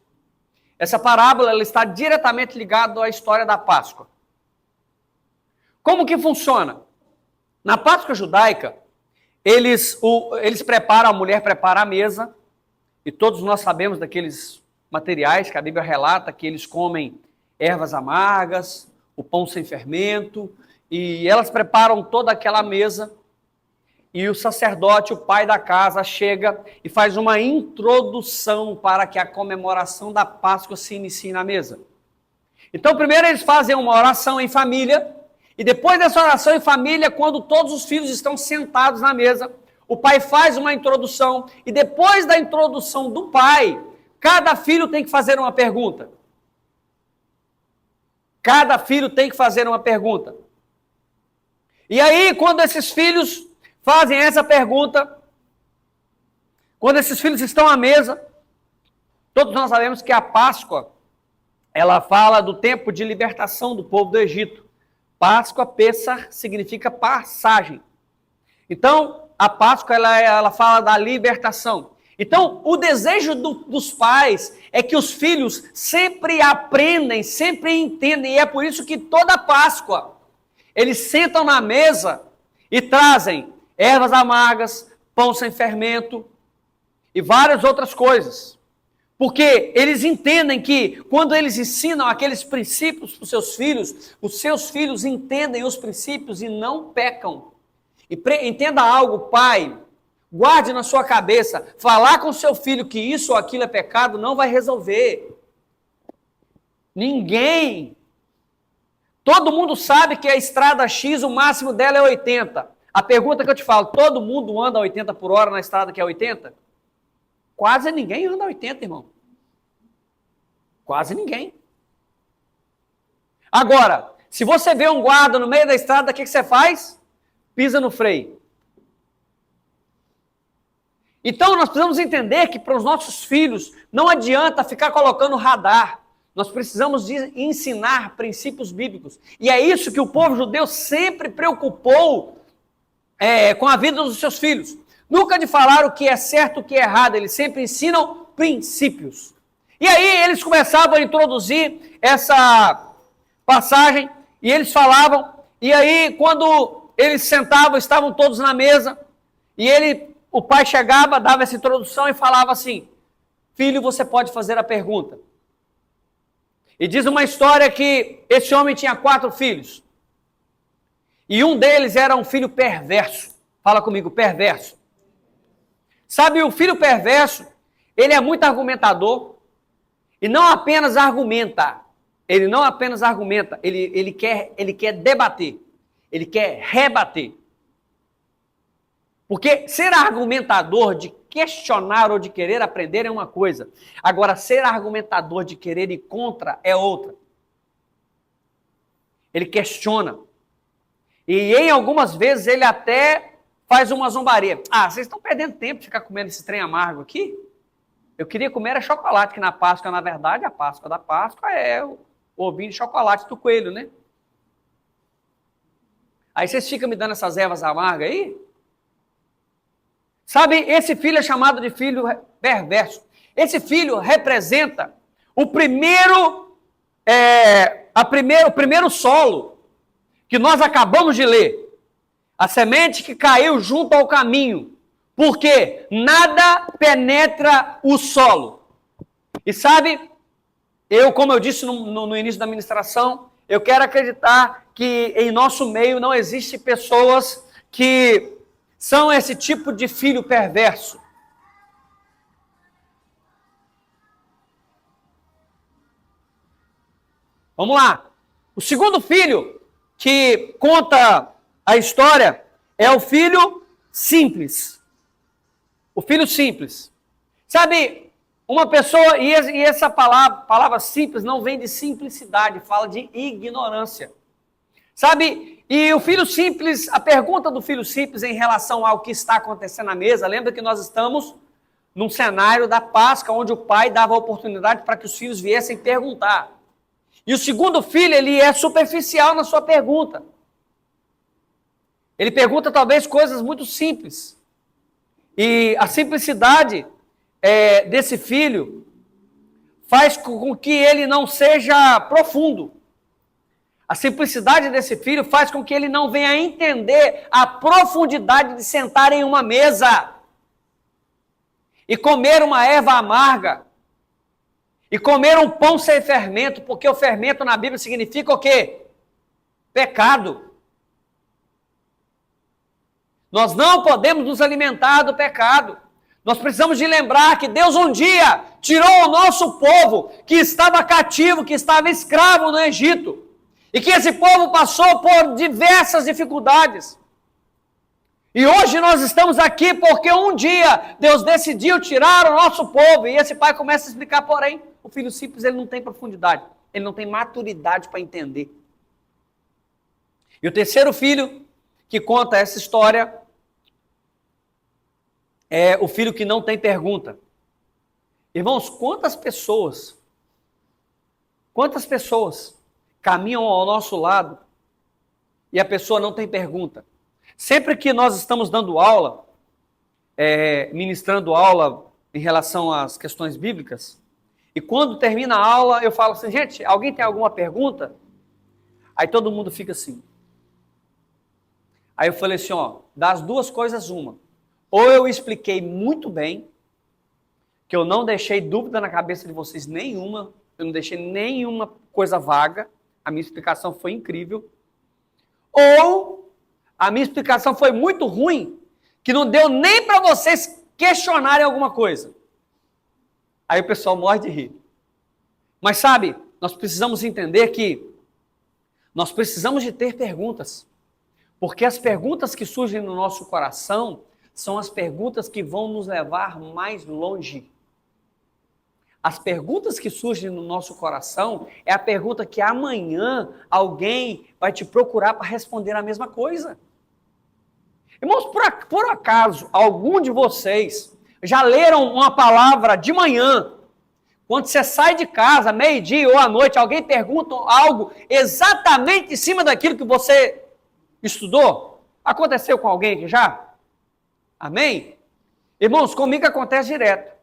Essa parábola ela está diretamente ligada à história da Páscoa. Como que funciona? Na Páscoa judaica, eles preparam, a mulher prepara a mesa, e todos nós sabemos daqueles materiais que a Bíblia relata, que eles comem ervas amargas, o pão sem fermento, e elas preparam toda aquela mesa, e o sacerdote, o pai da casa, chega e faz uma introdução para que a comemoração da Páscoa se inicie na mesa. Então, primeiro eles fazem uma oração em família, e depois dessa oração em família, quando todos os filhos estão sentados na mesa, o pai faz uma introdução, e depois da introdução do pai, cada filho tem que fazer uma pergunta. Cada filho tem que fazer uma pergunta. E aí, quando esses filhos fazem essa pergunta, quando esses filhos estão à mesa, todos nós sabemos que a Páscoa, ela fala do tempo de libertação do povo do Egito. Páscoa, Pessah, significa passagem. Então, a Páscoa, ela fala da libertação. Então, o desejo dos pais é que os filhos sempre aprendem, sempre entendem. E é por isso que toda Páscoa, eles sentam na mesa e trazem ervas amargas, pão sem fermento e várias outras coisas. Porque eles entendem que quando eles ensinam aqueles princípios para os seus filhos entendem os princípios e não pecam. E entenda algo, pai, guarde na sua cabeça, falar com seu filho que isso ou aquilo é pecado não vai resolver. Ninguém. Todo mundo sabe que a estrada X, o máximo dela é 80. A pergunta que eu te falo, todo mundo anda a 80 por hora na estrada que é 80? Quase ninguém anda a 80, irmão. Quase ninguém. Agora, se você vê um guarda no meio da estrada, o que você faz? Pisa no freio. Então, nós precisamos entender que para os nossos filhos não adianta ficar colocando radar. Nós precisamos de ensinar princípios bíblicos. E é isso que o povo judeu sempre preocupou com a vida dos seus filhos. Nunca de falar o que é certo e o que é errado. Eles sempre ensinam princípios. E aí eles começavam a introduzir essa passagem e eles falavam. E aí quando eles sentavam, estavam todos na mesa. E o pai chegava, dava essa introdução e falava assim: filho, você pode fazer a pergunta. E diz uma história que esse homem tinha 4 filhos. E um deles era um filho perverso. Fala comigo, perverso. Sabe, o filho perverso, ele é muito argumentador. E não apenas argumenta. Ele não apenas argumenta. Ele quer debater. Ele quer rebater. Porque ser argumentador de questionar ou de querer aprender é uma coisa. Agora, ser argumentador de querer ir contra é outra. Ele questiona. E em algumas vezes ele até faz uma zombaria. Ah, vocês estão perdendo tempo de ficar comendo esse trem amargo aqui? Eu queria comer chocolate, que na Páscoa, na verdade, a Páscoa da Páscoa é o ovinho de chocolate do coelho, né? Aí vocês ficam me dando essas ervas amargas aí? Sabe, esse filho é chamado de filho perverso. Esse filho representa o primeiro solo que nós acabamos de ler. A semente que caiu junto ao caminho. Porque nada penetra o solo. E sabe, como eu disse no início da ministração, eu quero acreditar que em nosso meio não existe pessoas que são esse tipo de filho perverso. Vamos lá. O segundo filho que conta a história é o filho simples. O filho simples. Sabe, uma pessoa, e essa palavra simples não vem de simplicidade, fala de ignorância. Sabe, e o filho simples, a pergunta do filho simples em relação ao que está acontecendo na mesa, lembra que nós estamos num cenário da Páscoa, onde o pai dava a oportunidade para que os filhos viessem perguntar. E o segundo filho, ele é superficial na sua pergunta. Ele pergunta talvez coisas muito simples. E a simplicidade desse filho faz com que ele não seja profundo. A simplicidade desse filho faz com que ele não venha a entender a profundidade de sentar em uma mesa e comer uma erva amarga e comer um pão sem fermento, porque o fermento na Bíblia significa o quê? Pecado. Nós não podemos nos alimentar do pecado. Nós precisamos de lembrar que Deus um dia tirou o nosso povo que estava cativo, que estava escravo no Egito. E que esse povo passou por diversas dificuldades. E hoje nós estamos aqui porque um dia Deus decidiu tirar o nosso povo. E esse pai começa a explicar, porém, o filho simples ele não tem profundidade. Ele não tem maturidade para entender. E o terceiro filho que conta essa história é o filho que não tem pergunta. Irmãos, quantas pessoas caminham ao nosso lado e a pessoa não tem pergunta? Sempre que nós estamos dando aula, ministrando aula em relação às questões bíblicas, e quando termina a aula, eu falo assim, gente, alguém tem alguma pergunta? Aí todo mundo fica assim. Aí eu falei assim, ó, das duas coisas uma. Ou eu expliquei muito bem, que eu não deixei dúvida na cabeça de vocês nenhuma, eu não deixei nenhuma coisa vaga, a minha explicação foi incrível, ou a minha explicação foi muito ruim, que não deu nem para vocês questionarem alguma coisa. Aí o pessoal morre de rir. Mas sabe, nós precisamos entender que nós precisamos de ter perguntas. Porque as perguntas que surgem no nosso coração são as perguntas que vão nos levar mais longe. As perguntas que surgem no nosso coração é a pergunta que amanhã alguém vai te procurar para responder a mesma coisa. Irmãos, por acaso, algum de vocês já leram uma palavra de manhã, quando você sai de casa, meio-dia ou à noite, alguém pergunta algo exatamente em cima daquilo que você estudou? Aconteceu com alguém aqui já? Amém? Irmãos, comigo acontece direto.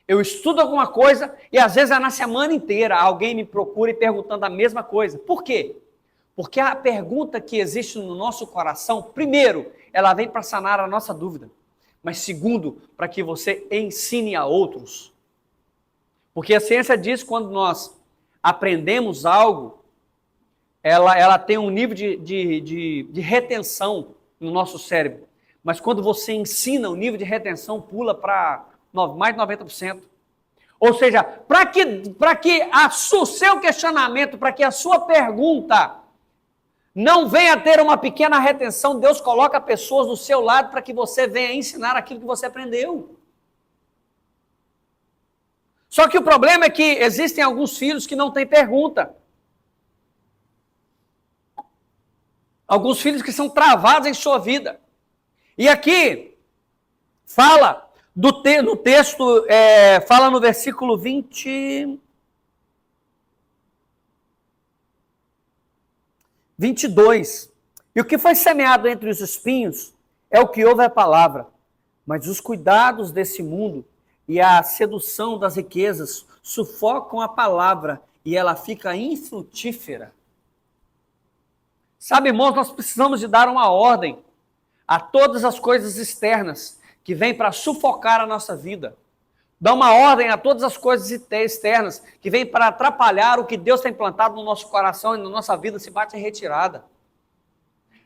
Eu estudo alguma coisa e às vezes é na semana inteira alguém me procura e perguntando a mesma coisa. Por quê? Porque a pergunta que existe no nosso coração, primeiro, ela vem para sanar a nossa dúvida. Mas segundo, para que você ensine a outros. Porque a ciência diz que quando nós aprendemos algo, ela tem um nível de retenção no nosso cérebro. Mas quando você ensina, o nível de retenção pula para mais de 90%. Ou seja, para que o seu questionamento, para que a sua pergunta não venha ter uma pequena retenção, Deus coloca pessoas do seu lado para que você venha ensinar aquilo que você aprendeu. Só que o problema é que existem alguns filhos que não têm pergunta. Alguns filhos que são travados em sua vida. E aqui fala no texto, fala no versículo 22. E o que foi semeado entre os espinhos é o que ouve a palavra. Mas os cuidados desse mundo e a sedução das riquezas sufocam a palavra e ela fica infrutífera. Sabe, irmãos, nós precisamos de dar uma ordem a todas as coisas externas que vêm para sufocar a nossa vida. Dá uma ordem a todas as coisas externas que vêm para atrapalhar o que Deus tem plantado no nosso coração e na nossa vida, se bate em retirada.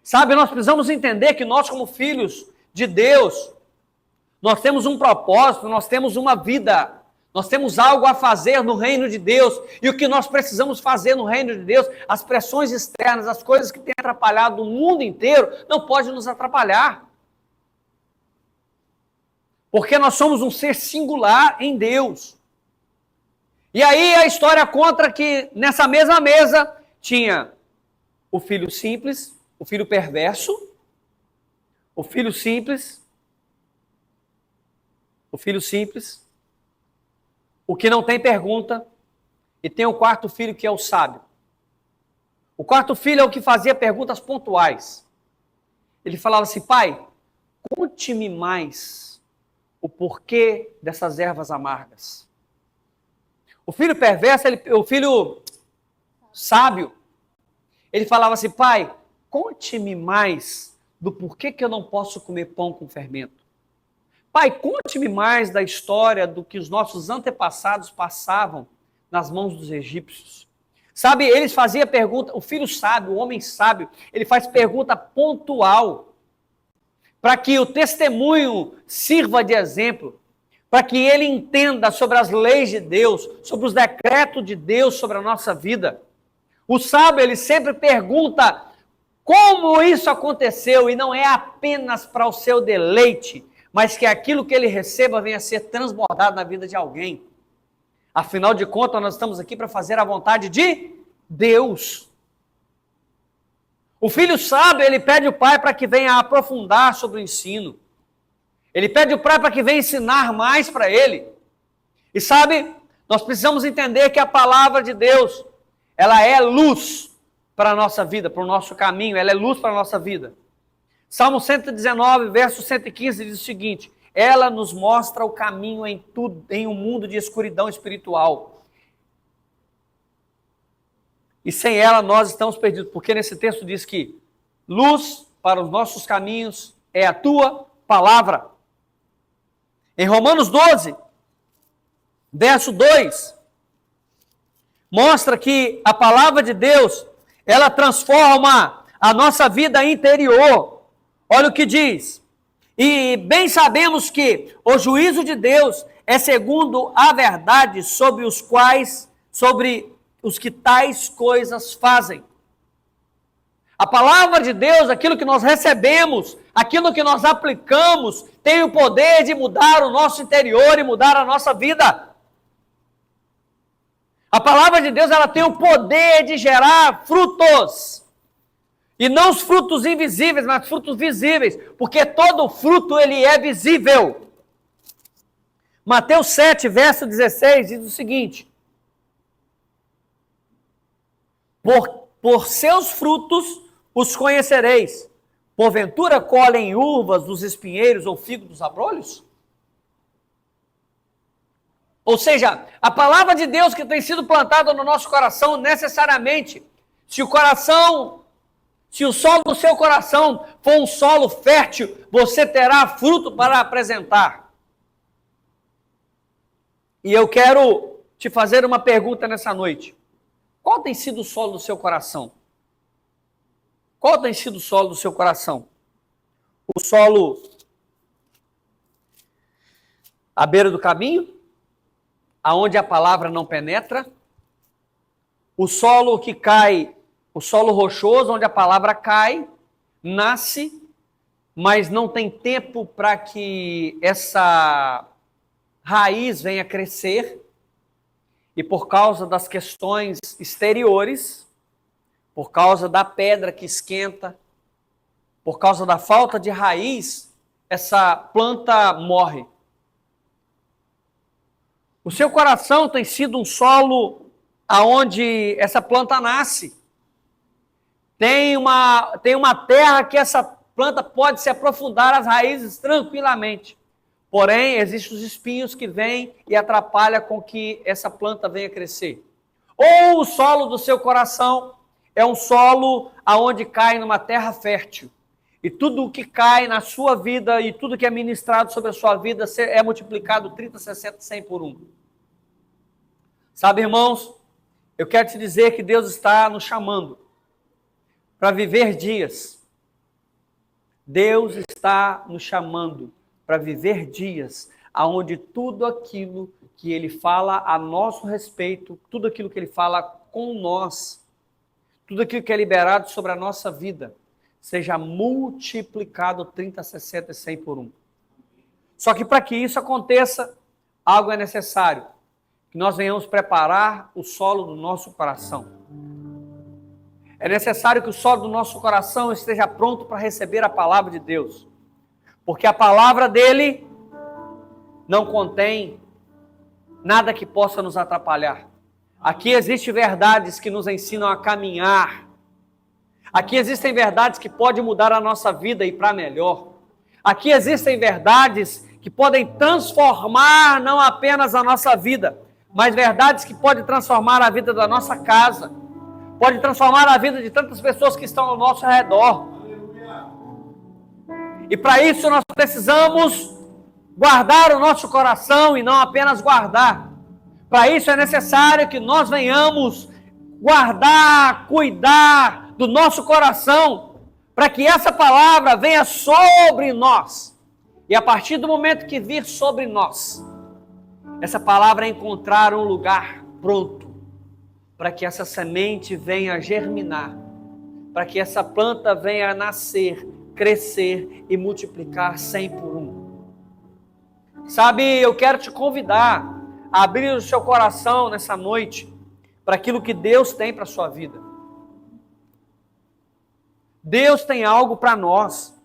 Sabe, nós precisamos entender que nós, como filhos de Deus, nós temos um propósito, nós temos uma vida, nós temos algo a fazer no reino de Deus, e o que nós precisamos fazer no reino de Deus, as pressões externas, as coisas que têm atrapalhado o mundo inteiro, não podem nos atrapalhar. Porque nós somos um ser singular em Deus. E aí a história conta que nessa mesma mesa tinha o filho simples, o filho perverso, o filho simples, o que não tem pergunta, e tem o quarto filho que é o sábio. O quarto filho é o que fazia perguntas pontuais. Ele falava assim, pai, conte-me mais o porquê dessas ervas amargas. O filho perverso, o filho sábio, ele falava assim, pai, conte-me mais do porquê que eu não posso comer pão com fermento. Pai, conte-me mais da história do que os nossos antepassados passavam nas mãos dos egípcios. Sabe, eles faziam pergunta, o filho sábio, o homem sábio, ele faz pergunta pontual, para que o testemunho sirva de exemplo, para que ele entenda sobre as leis de Deus, sobre os decretos de Deus sobre a nossa vida. O sábio, ele sempre pergunta como isso aconteceu, e não é apenas para o seu deleite, mas que aquilo que ele receba venha a ser transbordado na vida de alguém. Afinal de contas, nós estamos aqui para fazer a vontade de Deus. O filho sábio, ele pede ao pai para que venha aprofundar sobre o ensino. Ele pede ao pai para que venha ensinar mais para ele. E sabe, nós precisamos entender que a palavra de Deus, ela é luz para a nossa vida, para o nosso caminho, ela é luz para a nossa vida. Salmo 119, verso 115 diz o seguinte: ela nos mostra o caminho em tudo, em um mundo de escuridão espiritual. E sem ela nós estamos perdidos, porque nesse texto diz que luz para os nossos caminhos é a tua palavra. Em Romanos 12, verso 2, mostra que a palavra de Deus, ela transforma a nossa vida interior. Olha o que diz: e bem sabemos que o juízo de Deus é segundo a verdade sobre os que tais coisas fazem. A palavra de Deus, aquilo que nós recebemos, aquilo que nós aplicamos, tem o poder de mudar o nosso interior e mudar a nossa vida. A palavra de Deus, ela tem o poder de gerar frutos. E não os frutos invisíveis, mas frutos visíveis. Porque todo fruto, ele é visível. Mateus 7, verso 16, diz o seguinte: Por seus frutos os conhecereis. Porventura colhem uvas dos espinheiros ou figo dos abrolhos? Ou seja, a palavra de Deus que tem sido plantada no nosso coração, necessariamente, se o solo do seu coração for um solo fértil, você terá fruto para apresentar. E eu quero te fazer uma pergunta nessa noite. Qual tem sido o solo do seu coração? Qual tem sido o solo do seu coração? O solo à beira do caminho? Aonde a palavra não penetra? O solo que cai, o solo rochoso, onde a palavra cai, nasce, mas não tem tempo para que essa raiz venha crescer, e por causa das questões exteriores, por causa da pedra que esquenta, por causa da falta de raiz, essa planta morre. O seu coração tem sido um solo aonde essa planta nasce. Tem uma terra que essa planta pode se aprofundar as raízes tranquilamente. Porém, existem os espinhos que vêm e atrapalham com que essa planta venha crescer. Ou o solo do seu coração é um solo aonde cai numa terra fértil. E tudo o que cai na sua vida e tudo que é ministrado sobre a sua vida é multiplicado 30, 60, 100 por 1. Sabe, irmãos, eu quero te dizer que Deus está nos chamando para viver dias. Deus está nos chamando para viver dias onde tudo aquilo que Ele fala a nosso respeito, tudo aquilo que Ele fala com nós, tudo aquilo que é liberado sobre a nossa vida, seja multiplicado 30, 60 e 100 por 1. Só que para que isso aconteça, algo é necessário. Que nós venhamos preparar o solo do nosso coração. É necessário que o solo do nosso coração esteja pronto para receber a palavra de Deus. Porque a palavra dele não contém nada que possa nos atrapalhar. Aqui existem verdades que nos ensinam a caminhar. Aqui existem verdades que podem mudar a nossa vida e para melhor. Aqui existem verdades que podem transformar não apenas a nossa vida, mas verdades que podem transformar a vida da nossa casa, pode transformar a vida de tantas pessoas que estão ao nosso redor. E para isso nós precisamos guardar o nosso coração e não apenas guardar. Para isso é necessário que nós venhamos guardar, cuidar do nosso coração, para que essa palavra venha sobre nós. E a partir do momento que vir sobre nós, essa palavra encontrar um lugar pronto, para que essa semente venha germinar, para que essa planta venha a nascer, crescer e multiplicar 100 por 1. Sabe, eu quero te convidar a abrir o seu coração nessa noite para aquilo que Deus tem para a sua vida. Deus tem algo para nós.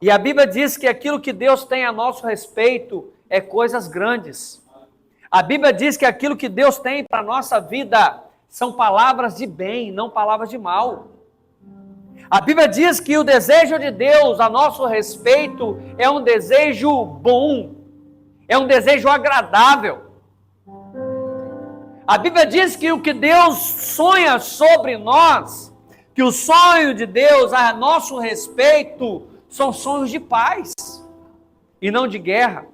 E a Bíblia diz que aquilo que Deus tem a nosso respeito é coisas grandes. A Bíblia diz que aquilo que Deus tem para a nossa vida são palavras de bem, não palavras de mal. A Bíblia diz que o desejo de Deus a nosso respeito é um desejo bom, é um desejo agradável. A Bíblia diz que o que Deus sonha sobre nós, que o sonho de Deus a nosso respeito são sonhos de paz e não de guerra.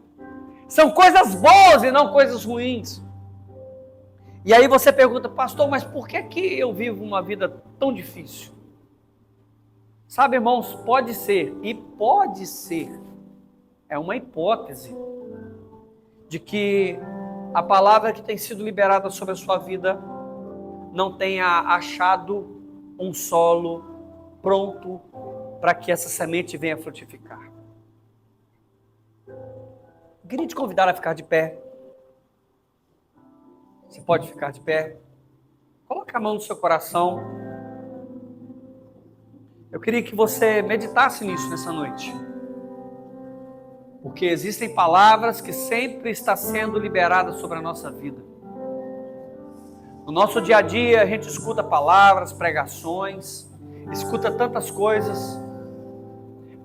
São coisas boas e não coisas ruins. E aí você pergunta, pastor, mas por que eu vivo uma vida tão difícil? Sabe, irmãos, pode ser, é uma hipótese de que a palavra que tem sido liberada sobre a sua vida não tenha achado um solo pronto para que essa semente venha frutificar. Eu queria te convidar a ficar de pé. Você pode ficar de pé. Coloque a mão no seu coração. Eu queria que você meditasse nisso nessa noite. Porque existem palavras que sempre estão sendo liberadas sobre a nossa vida. No nosso dia a dia, a gente escuta palavras, pregações, escuta tantas coisas,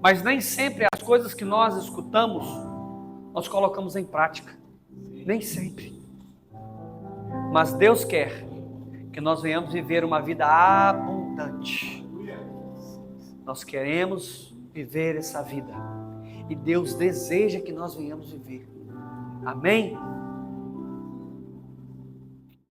mas nem sempre as coisas que nós escutamos, nós colocamos em prática. Nem sempre. Mas Deus quer que nós venhamos viver uma vida abundante. Nós queremos viver essa vida. E Deus deseja que nós venhamos viver. Amém?